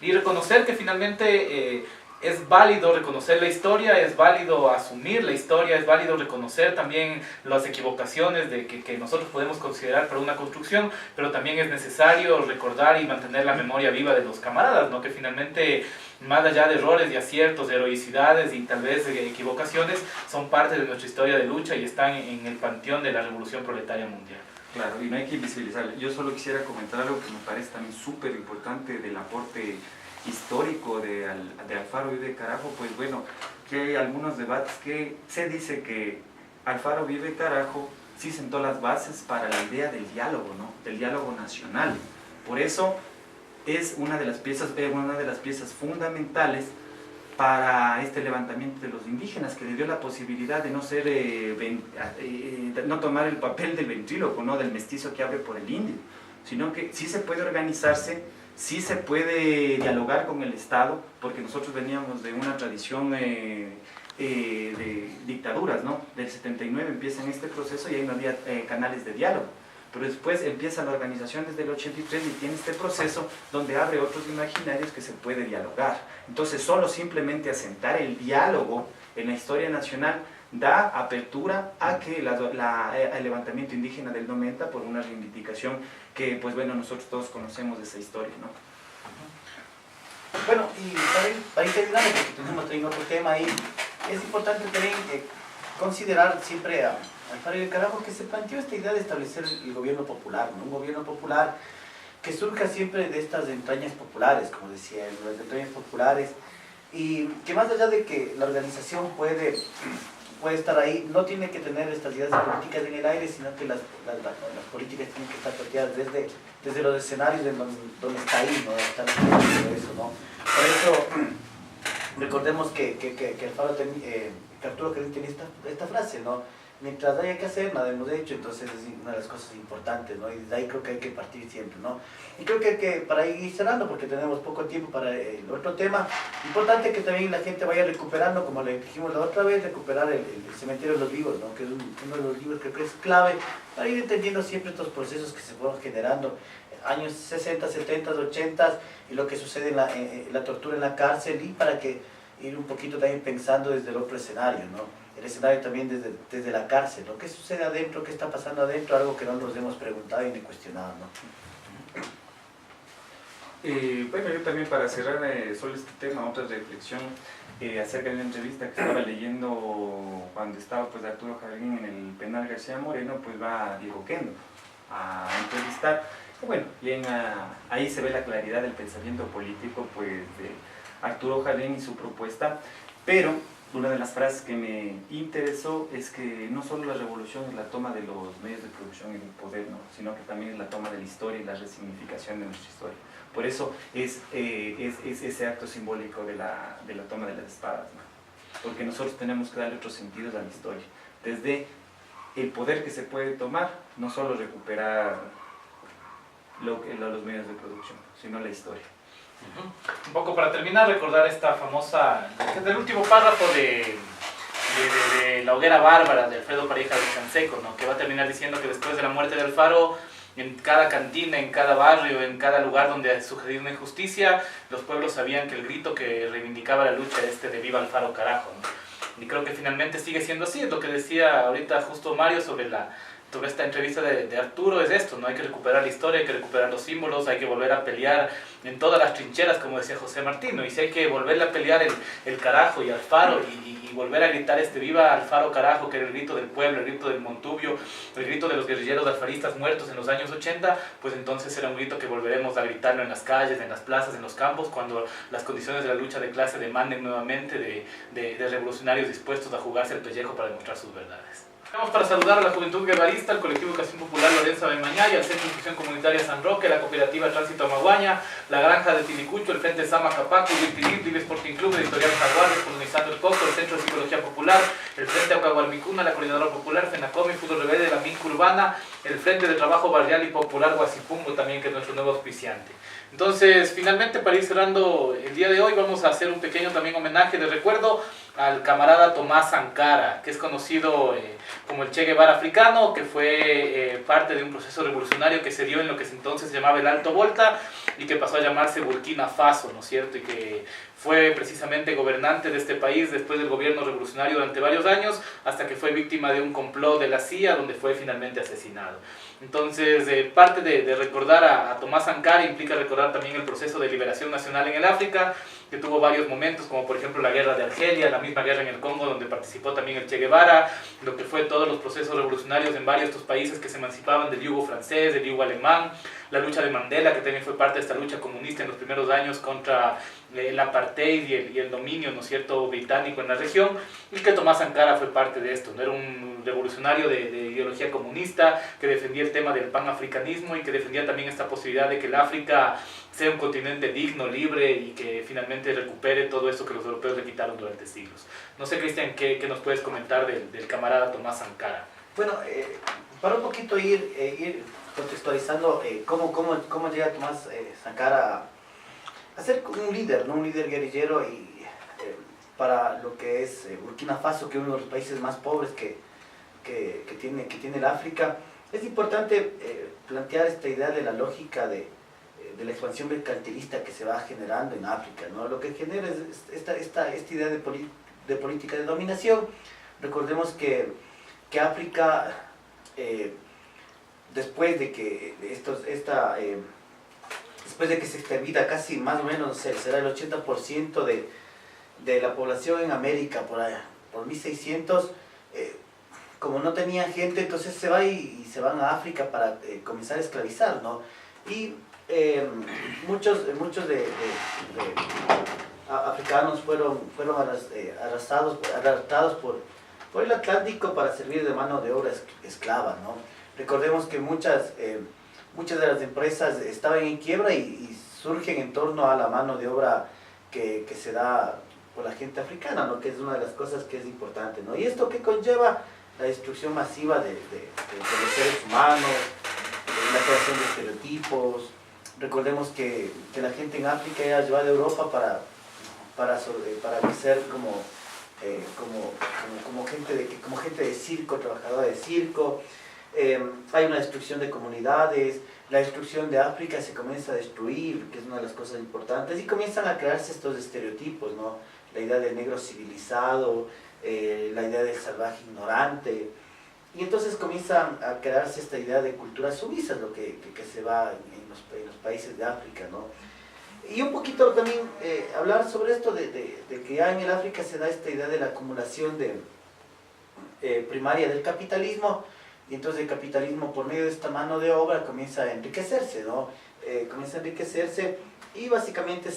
B: Y reconocer que finalmente es válido reconocer la historia, es válido asumir la historia, es válido reconocer también las equivocaciones que nosotros podemos considerar para una construcción, pero también es necesario recordar y mantener la memoria viva de los camaradas, ¿no? Que finalmente, más allá de errores y aciertos, de heroicidades y tal vez de equivocaciones, son parte de nuestra historia de lucha y están en el panteón de la revolución proletaria mundial.
D: Claro, y no hay que invisibilizarlo. Yo solo quisiera comentar algo que me parece también súper importante del aporte histórico de Alfaro Uribe Carajo. Pues bueno, que hay algunos debates que se dice que Alfaro Uribe Carajo sí sentó las bases para la idea del diálogo, ¿no? Del diálogo nacional. Por eso es una de las piezas fundamentales para este levantamiento de los indígenas, que le dio la posibilidad de no ser, no tomar el papel del ventríloco, ¿no? Del mestizo que abre por el indio, sino que sí se puede organizarse, sí se puede dialogar con el Estado, porque nosotros veníamos de una tradición de dictaduras, ¿no? Del 79 empieza en este proceso y ahí no había canales de diálogo. Pero después empieza la organización desde el 83 y tiene este proceso donde abre otros imaginarios que se puede dialogar. Entonces solo simplemente asentar el diálogo en la historia nacional da apertura a que el levantamiento indígena del 90 por una reivindicación que, pues bueno, nosotros todos conocemos de esa historia, ¿no?
C: Bueno, y para ir terminando, porque tenemos también otro tema ahí, es importante también considerar siempre al Faro del Carajo que se planteó esta idea de establecer el gobierno popular, ¿no? Un gobierno popular que surja siempre de estas entrañas populares, como decía, las entrañas populares, y que más allá de que la organización puede estar ahí, no tiene que tener estas ideas políticas en el aire, sino que las políticas tienen que estar planteadas desde los escenarios donde está ahí, ¿no? Está eso, ¿no? Por eso, recordemos que el Faro que Arturo Jarrín tenía esta frase, ¿no? Mientras haya que hacer, nada hemos hecho, entonces es una de las cosas importantes, ¿no? Y de ahí creo que hay que partir siempre, ¿no? Y creo que para ir cerrando, porque tenemos poco tiempo para el otro tema, importante que también la gente vaya recuperando, como le dijimos la otra vez, recuperar el Cementerio de los Vivos, ¿no? Que es uno de los libros que creo que es clave para ir entendiendo siempre estos procesos que se fueron generando, años 60, 70, 80, y lo que sucede en la tortura en la cárcel, y para que ir un poquito también pensando desde el otro escenario, ¿no? El escenario también desde la cárcel, ¿no? ¿Qué sucede adentro? ¿Qué está pasando adentro? Algo que no nos hemos preguntado y ni cuestionado, ¿no?
D: Bueno, yo también para cerrar solo este tema, otra reflexión acerca de la entrevista que estaba leyendo cuando estaba pues Arturo Jarrín en el penal García Moreno, pues va Diego Kendo a entrevistar. Bueno, bien, ahí se ve la claridad del pensamiento político pues de Arturo Jarrín y su propuesta, pero una de las frases que me interesó es que no solo la revolución es la toma de los medios de producción y del poder, ¿no? Sino que también es la toma de la historia y la resignificación de nuestra historia. Por eso es ese acto simbólico de la toma de las espadas, ¿no? Porque nosotros tenemos que darle otros sentidos a la historia. Desde el poder que se puede tomar, no solo recuperar los medios de producción, sino la historia.
B: Un poco para terminar, recordar esta famosa, del último párrafo de La hoguera bárbara de Alfredo Pareja de Canseco, ¿no? Que va a terminar diciendo que después de la muerte de Alfaro, en cada cantina, en cada barrio, en cada lugar donde sucedió una injusticia, los pueblos sabían que el grito que reivindicaba la lucha era de viva Alfaro carajo, ¿no? Y creo que finalmente sigue siendo así, es lo que decía ahorita justo Mario sobre esta entrevista de Arturo, es esto, ¿no? Hay que recuperar la historia, hay que recuperar los símbolos, hay que volver a pelear en todas las trincheras, como decía José Martino, y si hay que volver a pelear el carajo y Alfaro, y volver a gritar viva Alfaro carajo, que era el grito del pueblo, el grito del Montubio, el grito de los guerrilleros alfaristas muertos en los años 80, pues entonces será un grito que volveremos a gritarlo en las calles, en las plazas, en los campos, cuando las condiciones de la lucha de clase demanden nuevamente de revolucionarios dispuestos a jugarse el pellejo para demostrar sus verdades. Vamos para saludar a la Juventud Guevarista, al Colectivo Educación Popular Lorenza Benmañay, al Centro de Inclusión Comunitaria San Roque, la Cooperativa Tránsito Amaguaña, la Granja de Tilicucho, el Frente Sama Capacu, Virtilib, Libre Sporting Club, Editorial Jaguares, Colonizando el Coco, el Centro de Psicología Popular, el Frente Acahualmicuna, la Coordinadora Popular, FENACOMI, Fútbol Rebelde, la MINC Urbana, el Frente de Trabajo Barrial y Popular Guasipungo también, que es nuestro nuevo auspiciante. Entonces, finalmente, para ir cerrando el día de hoy, vamos a hacer un pequeño también homenaje de recuerdo al camarada Tomás Sankara, que es conocido como el Che Guevara africano, que fue parte de un proceso revolucionario que se dio en lo que entonces se llamaba el Alto Volta y que pasó a llamarse Burkina Faso, ¿no es cierto? Y que fue precisamente gobernante de este país después del gobierno revolucionario durante varios años, hasta que fue víctima de un complot de la CIA, donde fue finalmente asesinado. Entonces, parte de recordar a Tomás Sankara implica recordar también el proceso de liberación nacional en el África, que tuvo varios momentos, como por ejemplo la guerra de Argelia, la misma guerra en el Congo, donde participó también el Che Guevara, lo que fue todos los procesos revolucionarios en varios de estos países que se emancipaban del yugo francés, del yugo alemán, la lucha de Mandela, que también fue parte de esta lucha comunista en los primeros años contra el apartheid y el dominio, ¿no es cierto?, británico en la región, y que Tomás Sankara fue parte de esto, ¿no? Era un revolucionario de ideología comunista, que defendía el tema del panafricanismo y que defendía también esta posibilidad de que el África sea un continente digno, libre y que finalmente recupere todo eso que los europeos le quitaron durante siglos. No sé, Cristian, ¿qué nos puedes comentar del camarada Tomás Sankara?
C: Bueno, para un poquito ir contextualizando cómo llega Tomás Sankara a ser un líder, ¿no? Un líder guerrillero y para lo que es Burkina Faso, que es uno de los países más pobres que tiene el África. Es importante plantear esta idea de la lógica de la expansión mercantilista que se va generando en África, ¿no? Lo que genera es esta idea de política de dominación. Recordemos que África, después de que se extermina casi más o menos, será el 80% de la población en América por 1600, como no tenían gente, entonces se va y se van a África para comenzar a esclavizar, ¿no? Y muchos de africanos fueron arrastrados por el Atlántico para servir de mano de obra esclava, ¿no? Recordemos que muchas de las empresas estaban en quiebra y surgen en torno a la mano de obra que se da por la gente africana, ¿no? Que es una de las cosas que es importante, ¿no? Y esto que conlleva la destrucción masiva de los seres humanos, la creación de estereotipos. Recordemos que la gente en África era llevada a Europa para ser como gente de circo, trabajadora de circo. Hay una destrucción de comunidades, la destrucción de África se comienza a destruir, que es una de las cosas importantes, y comienzan a crearse estos estereotipos, ¿no? La idea del negro civilizado, la idea del salvaje ignorante, y entonces comienza a crearse esta idea de culturas sumisas, lo que se va en los países de África, ¿no? Y un poquito también hablar sobre esto de que ya en el África se da esta idea de la acumulación primaria del capitalismo, y entonces el capitalismo por medio de esta mano de obra comienza a enriquecerse, ¿no? Comienza a enriquecerse y básicamente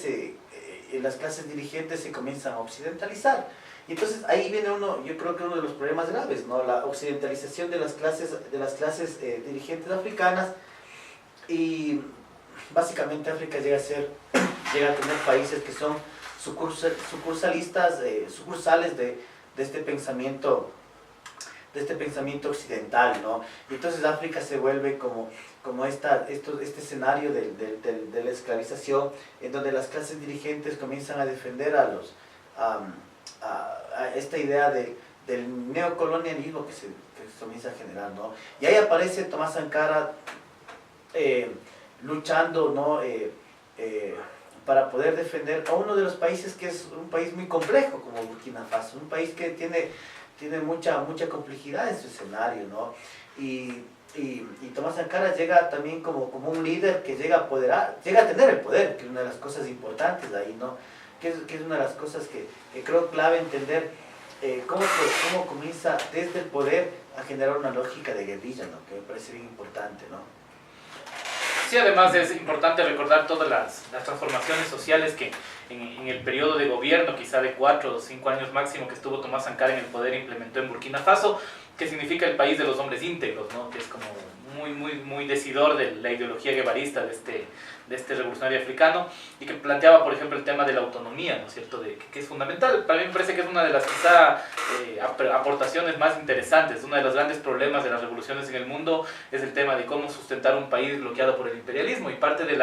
C: las clases dirigentes se comienzan a occidentalizar. Y entonces ahí viene yo creo que uno de los problemas graves, ¿no? La occidentalización de las clases dirigentes africanas, y básicamente África llega a tener países que son sucursales de este pensamiento occidental, ¿no? Y entonces África se vuelve como este escenario de la esclavización, en donde las clases dirigentes comienzan a defender a esta idea del neocolonialismo que se comienza a generar, ¿no? Y ahí aparece Tomás Sankara luchando, ¿no? Para poder defender a uno de los países que es un país muy complejo como Burkina Faso, un país que tiene mucha complejidad en su escenario, ¿no? Y Tomás Sankara llega también como un líder que llega a tener el poder, que es una de las cosas importantes de ahí, ¿no? Que es una de las cosas que creo clave entender cómo comienza desde el poder a generar una lógica de guerrilla, ¿no? Que me parece bien importante, ¿no?
B: Sí, además es importante recordar todas las transformaciones sociales que en el periodo de gobierno, quizá de 4 o 5 años máximo que estuvo Tomás Sankara en el poder, implementó en Burkina Faso, que significa el país de los hombres íntegros, ¿no? Que es como muy decidor de la ideología guevarista de este revolucionario africano, y que planteaba, por ejemplo, el tema de la autonomía, ¿no es cierto?, que es fundamental. Para mí me parece que es una de las quizá aportaciones más interesantes. Uno de los grandes problemas de las revoluciones en el mundo es el tema de cómo sustentar un país bloqueado por el imperialismo, y parte de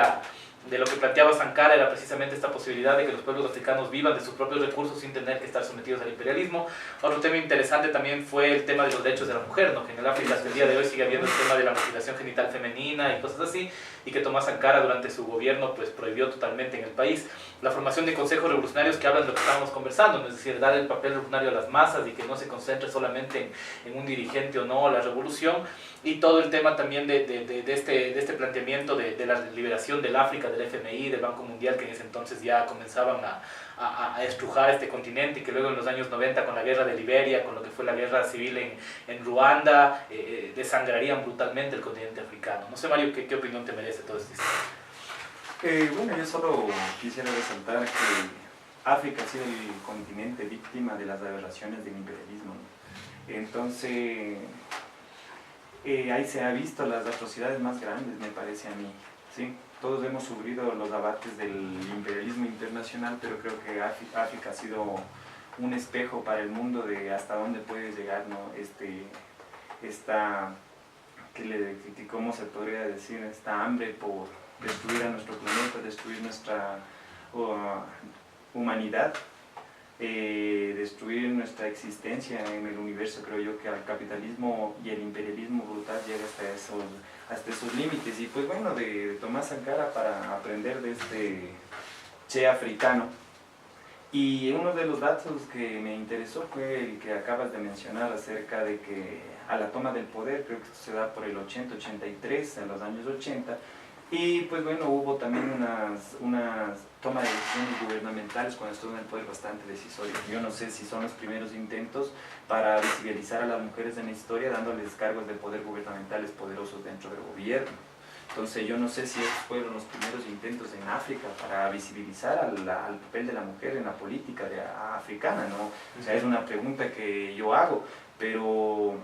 B: lo que planteaba Sankara era precisamente esta posibilidad de que los pueblos africanos vivan de sus propios recursos sin tener que estar sometidos al imperialismo. Otro tema interesante también fue el tema de los derechos de la mujer, ¿no? Que en el África hasta el día de hoy sigue habiendo el tema de la mutilación genital femenina y cosas así, y que Tomás Sankara durante su gobierno pues prohibió totalmente en el país. La formación de consejos revolucionarios que hablan de lo que estábamos conversando, ¿no? Es decir, dar el papel revolucionario a las masas y que no se concentre solamente en un dirigente o no a la revolución, y todo el tema también de este planteamiento de la liberación del África, del FMI, del Banco Mundial, que en ese entonces ya comenzaban a estrujar este continente, y que luego en los años 90 con la guerra de Liberia, con lo que fue la guerra civil en Ruanda, desangrarían brutalmente el continente africano. No sé, Mario, ¿qué opinión te merece todo esto?
D: Bueno, yo solo quisiera resaltar África ha sido el continente víctima de las aberraciones del imperialismo, ¿no? Entonces, ahí se ha visto las atrocidades más grandes, me parece a mí, ¿sí? Todos hemos sufrido los abates del imperialismo internacional, pero creo que África ha sido un espejo para el mundo de hasta dónde puede llegar, ¿no? ¿Cómo se podría decir? Esta hambre por destruir a nuestro planeta, destruir nuestra humanidad, destruir nuestra existencia en el universo. Creo yo que al capitalismo y el imperialismo brutal llega hasta esos límites. Y pues bueno, de Tomás Sankara para aprender de este Che africano. Y uno de los datos que me interesó fue el que acabas de mencionar acerca de que a la toma del poder, creo que esto se da por el 80-83, en los años 80, y pues bueno, hubo también unas tomas de decisiones gubernamentales cuando estuvo en el poder bastante decisorias. Yo no sé si son los primeros intentos para visibilizar a las mujeres en la historia, dándoles cargos de poder gubernamentales poderosos dentro del gobierno. Entonces yo no sé si esos fueron los primeros intentos en África para visibilizar al papel de la mujer en la política africana, ¿no? O sea, es una pregunta que yo hago, pero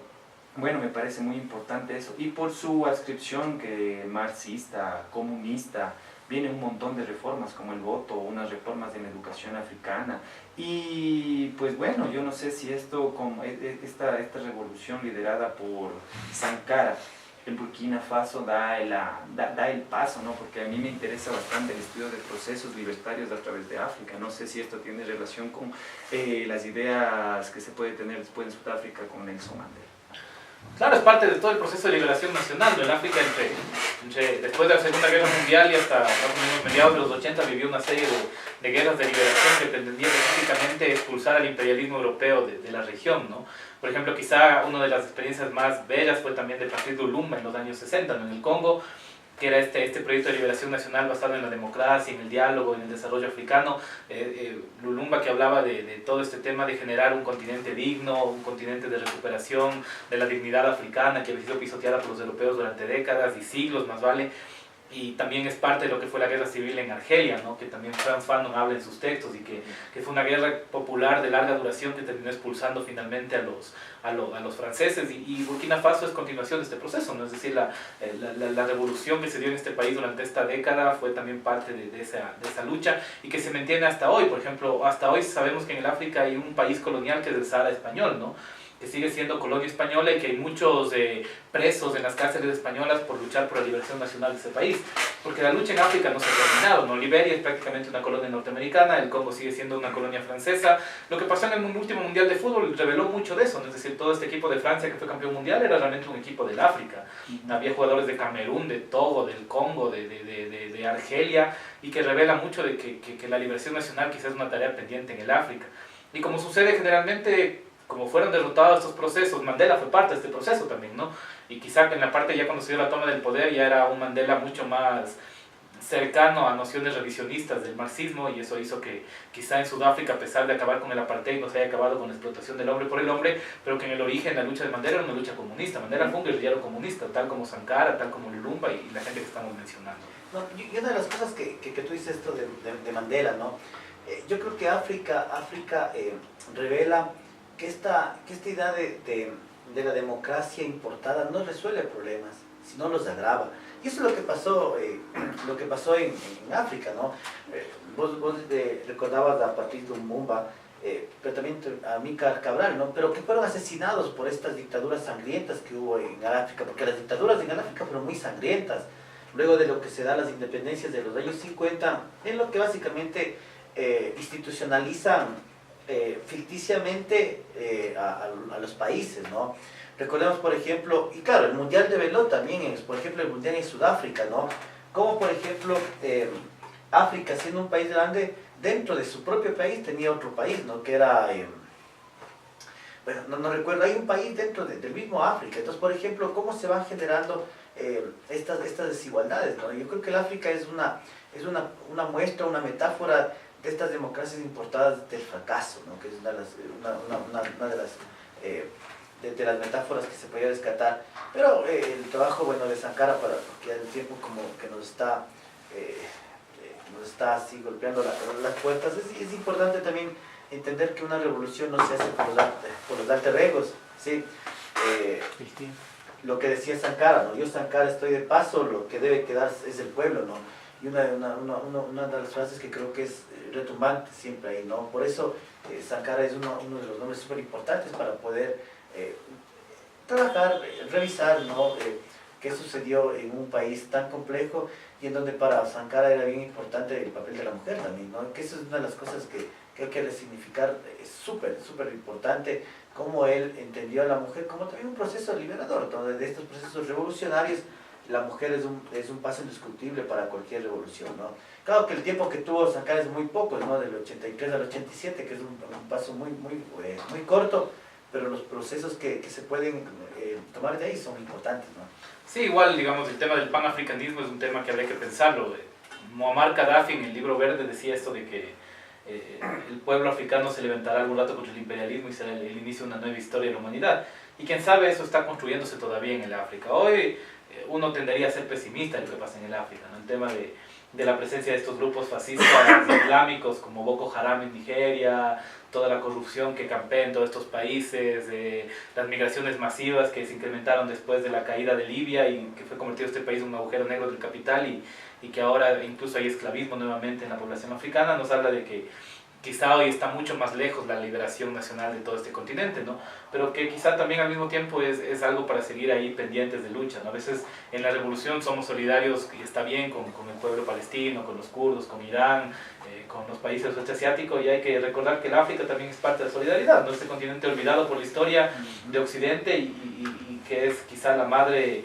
D: bueno, me parece muy importante eso. Y por su adscripción que marxista, comunista, viene un montón de reformas como el voto, unas reformas en la educación africana. Y pues bueno, yo no sé si esto, como esta revolución liderada por Sankara, en Burkina Faso da el paso, ¿no? Porque a mí me interesa bastante el estudio de procesos libertarios a través de África. No sé si esto tiene relación con las ideas que se puede tener después en Sudáfrica con Nelson Mandela.
B: Claro, es parte de todo el proceso de liberación nacional, ¿no? En África, después de la Segunda Guerra Mundial y hasta más o menos mediados de los 80, vivió una serie de guerras de liberación que pretendían específicamente expulsar al imperialismo europeo de la región, ¿no? Por ejemplo, quizá una de las experiencias más bellas fue también de Patrice Lumumba en los años 60, ¿no? En el Congo, que era este proyecto de liberación nacional basado en la democracia, en el diálogo, en el desarrollo africano. Lumumba, que hablaba de todo este tema de generar un continente digno, un continente de recuperación de la dignidad africana que había sido pisoteada por los europeos durante décadas y siglos, más vale. Y también es parte de lo que fue la guerra civil en Argelia, ¿no? Que también Frantz Fanon habla en sus textos, y que fue una guerra popular de larga duración que terminó expulsando finalmente a los franceses. Y Burkina Faso es continuación de este proceso, ¿no? Es decir, la revolución que se dio en este país durante esta década fue también parte de esa lucha, y que se mantiene hasta hoy. Por ejemplo, hasta hoy sabemos que en el África hay un país colonial que es el Sahara español, ¿no? Que sigue siendo colonia española, y que hay muchos presos en las cárceles españolas por luchar por la liberación nacional de ese país. Porque la lucha en África no se ha terminado, ¿no? Liberia es prácticamente una colonia norteamericana, el Congo sigue siendo una colonia francesa. Lo que pasó en el último Mundial de Fútbol reveló mucho de eso, ¿no? Es decir, todo este equipo de Francia que fue campeón mundial era realmente un equipo del África. Había jugadores de Camerún, de Togo, del Congo, de Argelia, y que revela mucho de que la liberación nacional quizás es una tarea pendiente en el África. Y como sucede generalmente, como fueron derrotados estos procesos, Mandela fue parte de este proceso también, ¿no? Y quizá en la parte ya cuando se dio la toma del poder ya era un Mandela mucho más cercano a nociones revisionistas del marxismo, y eso hizo que quizá en Sudáfrica, a pesar de acabar con el apartheid, no se haya acabado con la explotación del hombre por el hombre, pero que en el origen la lucha de Mandela era una lucha comunista. Mandela fue un guerrillero comunista, tal como Sankara, tal como Lumumba y la gente que estamos mencionando.
C: No, y una de las cosas que tú dices esto de Mandela, ¿no? Yo creo que África revela que esta idea de la democracia importada no resuelve problemas, sino los agrava. Y eso es lo que pasó en África, ¿no? Vos recordabas a Patrice Lumumba, pero también a Amílcar Cabral, ¿no? Pero que fueron asesinados por estas dictaduras sangrientas que hubo en África, porque las dictaduras en África fueron muy sangrientas. Luego de lo que se da las independencias de los años 50, en lo que básicamente institucionalizan ficticiamente a los países, ¿no? Recordemos, por ejemplo, y claro, el Mundial reveló también, por ejemplo, el Mundial en Sudáfrica, ¿no? Como, por ejemplo, África, siendo un país grande, dentro de su propio país tenía otro país, ¿no? Que era, bueno, no recuerdo, hay un país dentro del mismo África. Entonces, por ejemplo, ¿cómo se van generando estas desigualdades, ¿no? Yo creo que el África es una muestra, una metáfora de estas democracias importadas del fracaso, ¿no? Que es una de las metáforas que se podía rescatar. Pero el trabajo, bueno, de Sankara, porque ya el tiempo como que nos está nos está así golpeando las puertas. Es importante también entender que una revolución no se hace por los alter egos, ¿sí? Lo que decía Sankara, ¿no? Yo Sankara estoy de paso, lo que debe quedar es el pueblo, ¿no? Y una de las frases que creo que es retumbante siempre ahí, ¿no? Por eso Sankara es uno de los nombres súper importantes para poder trabajar, revisar, ¿no? Qué sucedió en un país tan complejo y en donde para Sankara era bien importante el papel de la mujer también, ¿no? Que eso es una de las cosas que hay que resignificar, es súper importante, cómo él entendió a la mujer como también un proceso liberador, donde de estos procesos revolucionarios la mujer es un paso indiscutible para cualquier revolución, ¿no? Claro que el tiempo que tuvo Sankara es muy poco, ¿no? Del 83 al 87, que es un paso muy corto, pero los procesos que se pueden tomar de ahí son importantes, ¿no?
B: Sí, igual, digamos, el tema del panafricanismo es un tema que habría que pensarlo. Muammar Gaddafi en el Libro Verde decía esto de que el pueblo africano se levantará algún rato contra el imperialismo y será el inicio de una nueva historia de la humanidad. Y quién sabe, eso está construyéndose todavía en el África. Hoy uno tendería a ser pesimista de lo que pasa en el África, ¿no? El tema de la presencia de estos grupos fascistas islámicos como Boko Haram en Nigeria, toda la corrupción que campea en todos estos países, las migraciones masivas que se incrementaron después de la caída de Libia y que fue convertido este país en un agujero negro del capital y que ahora incluso hay esclavismo nuevamente en la población africana, nos habla de que quizá hoy está mucho más lejos la liberación nacional de todo este continente, ¿no? Pero que quizá también al mismo tiempo es algo para seguir ahí pendientes de lucha, ¿no? A veces en la revolución somos solidarios y está bien con el pueblo palestino, con los kurdos, con Irán, con los países del sudeste asiático, y hay que recordar que el África también es parte de la solidaridad, ¿no? Este continente olvidado por la historia de Occidente y que es quizá la madre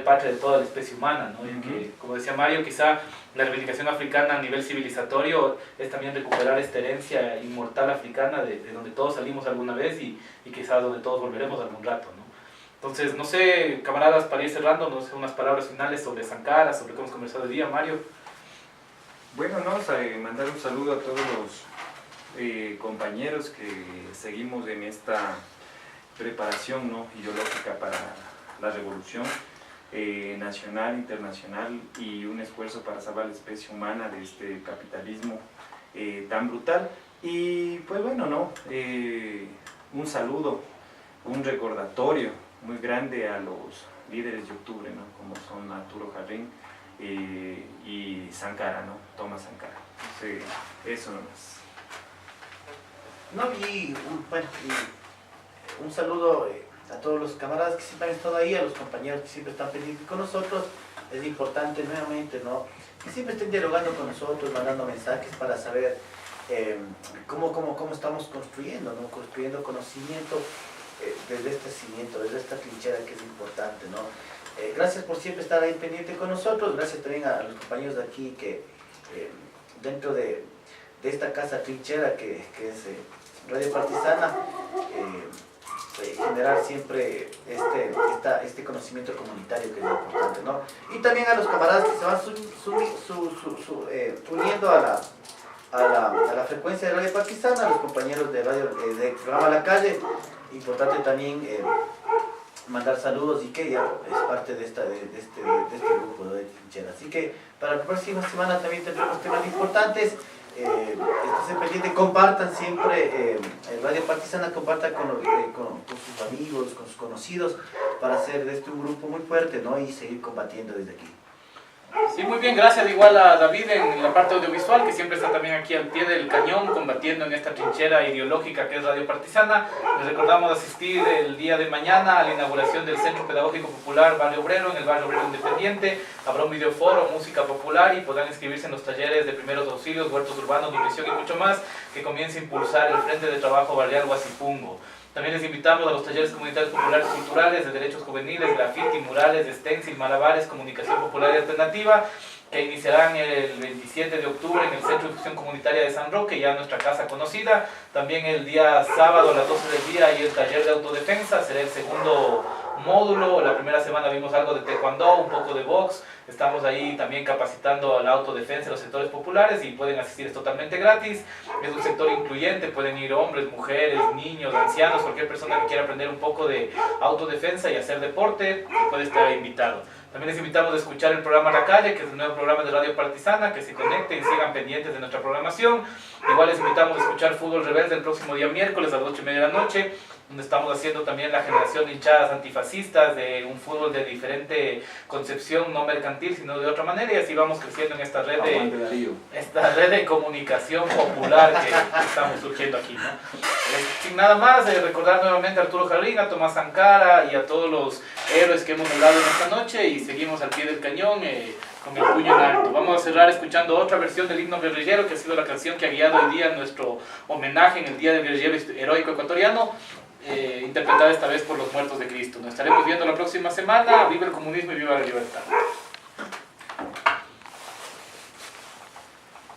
B: patria de toda la especie humana, ¿no? Y que, como decía Mario, quizá la reivindicación africana a nivel civilizatorio es también recuperar esta herencia inmortal africana de donde todos salimos alguna vez y quizás donde todos volveremos algún rato, ¿no? Entonces, no sé, camaradas, para ir cerrando, no sé, unas palabras finales sobre Sankara, sobre cómo hemos conversado hoy día, Mario.
D: Bueno, no, mandar un saludo a todos los compañeros que seguimos en esta preparación, ¿no?, ideológica para la revolución nacional, internacional, y un esfuerzo para salvar la especie humana de este capitalismo tan brutal. Y pues bueno, ¿no?, un saludo, un recordatorio muy grande a los líderes de octubre, ¿no?, como son Arturo Jarrín y Sankara, ¿no?, Thomas Sankara. Entonces, eso nomás.
C: No, un saludo a todos los camaradas que siempre han estado ahí, a los compañeros que siempre están pendientes con nosotros. Es importante nuevamente, ¿no?, que siempre estén dialogando con nosotros, mandando mensajes para saber cómo estamos construyendo, ¿no?, construyendo conocimiento desde este cimiento, desde esta trinchera que es importante, ¿no? Gracias por siempre estar ahí pendiente con nosotros. Gracias también a los compañeros de aquí que dentro de esta casa trinchera que es Radio Partisana, generar siempre este conocimiento comunitario que es importante, ¿no? Y también a los camaradas que se van uniendo a la frecuencia de Radio Partisana, a los compañeros de radio de programa La Calle. Importante también mandar saludos y que ya es parte de este grupo, ¿no?, de trinchera. Así que para la próxima semana también tendremos temas importantes. Estén pendientes, compartan siempre Radio Partisana, compartan con sus amigos, con sus conocidos, para hacer de este un grupo muy fuerte, ¿no?, y seguir combatiendo desde aquí.
B: Sí, muy bien, gracias igual a David en la parte audiovisual, que siempre está también aquí al pie del cañón, combatiendo en esta trinchera ideológica que es Radio Partisana. Les recordamos asistir el día de mañana a la inauguración del Centro Pedagógico Popular Barrio Obrero, en el Barrio Obrero Independiente. Habrá un videoforo, música popular, y podrán inscribirse en los talleres de primeros auxilios, huertos urbanos, nutrición y mucho más, que comienza a impulsar el Frente de Trabajo Barrial Huasipungo. También les invitamos a los talleres comunitarios populares culturales de derechos juveniles, graffiti, murales, stencil, malabares, comunicación popular y alternativa, que iniciarán el 27 de octubre en el Centro de Difusión Comunitaria de San Roque, ya nuestra casa conocida. También el día sábado a las 12 del día y el taller de autodefensa, será el segundo módulo. La primera semana vimos algo de taekwondo, un poco de box. Estamos ahí también capacitando a la autodefensa en los sectores populares y pueden asistir, es totalmente gratis. Es un sector incluyente, pueden ir hombres, mujeres, niños, ancianos, cualquier persona que quiera aprender un poco de autodefensa y hacer deporte puede estar invitado. También les invitamos a escuchar el programa La Calle, que es el nuevo programa de Radio Partisana, que se conecten, sigan pendientes de nuestra programación. Igual les invitamos a escuchar Fútbol Rebelde el próximo día miércoles a las 8:30 de la noche, donde estamos haciendo también la generación de hinchadas antifascistas, de un fútbol de diferente concepción, no mercantil, sino de otra manera, y así vamos creciendo en esta red de comunicación popular que estamos surgiendo aquí, ¿no? Sin nada más, recordar nuevamente a Arturo Jarrín, a Tomás Sankara y a todos los héroes que hemos hablado en esta noche, y seguimos al pie del cañón con el puño en alto. Vamos a cerrar escuchando otra versión del himno guerrillero, que ha sido la canción que ha guiado hoy día nuestro homenaje en el Día del Guerrillero Heroico Ecuatoriano, interpretada esta vez por los muertos de Cristo. Nos estaremos viendo la próxima semana. Viva el comunismo y viva la libertad.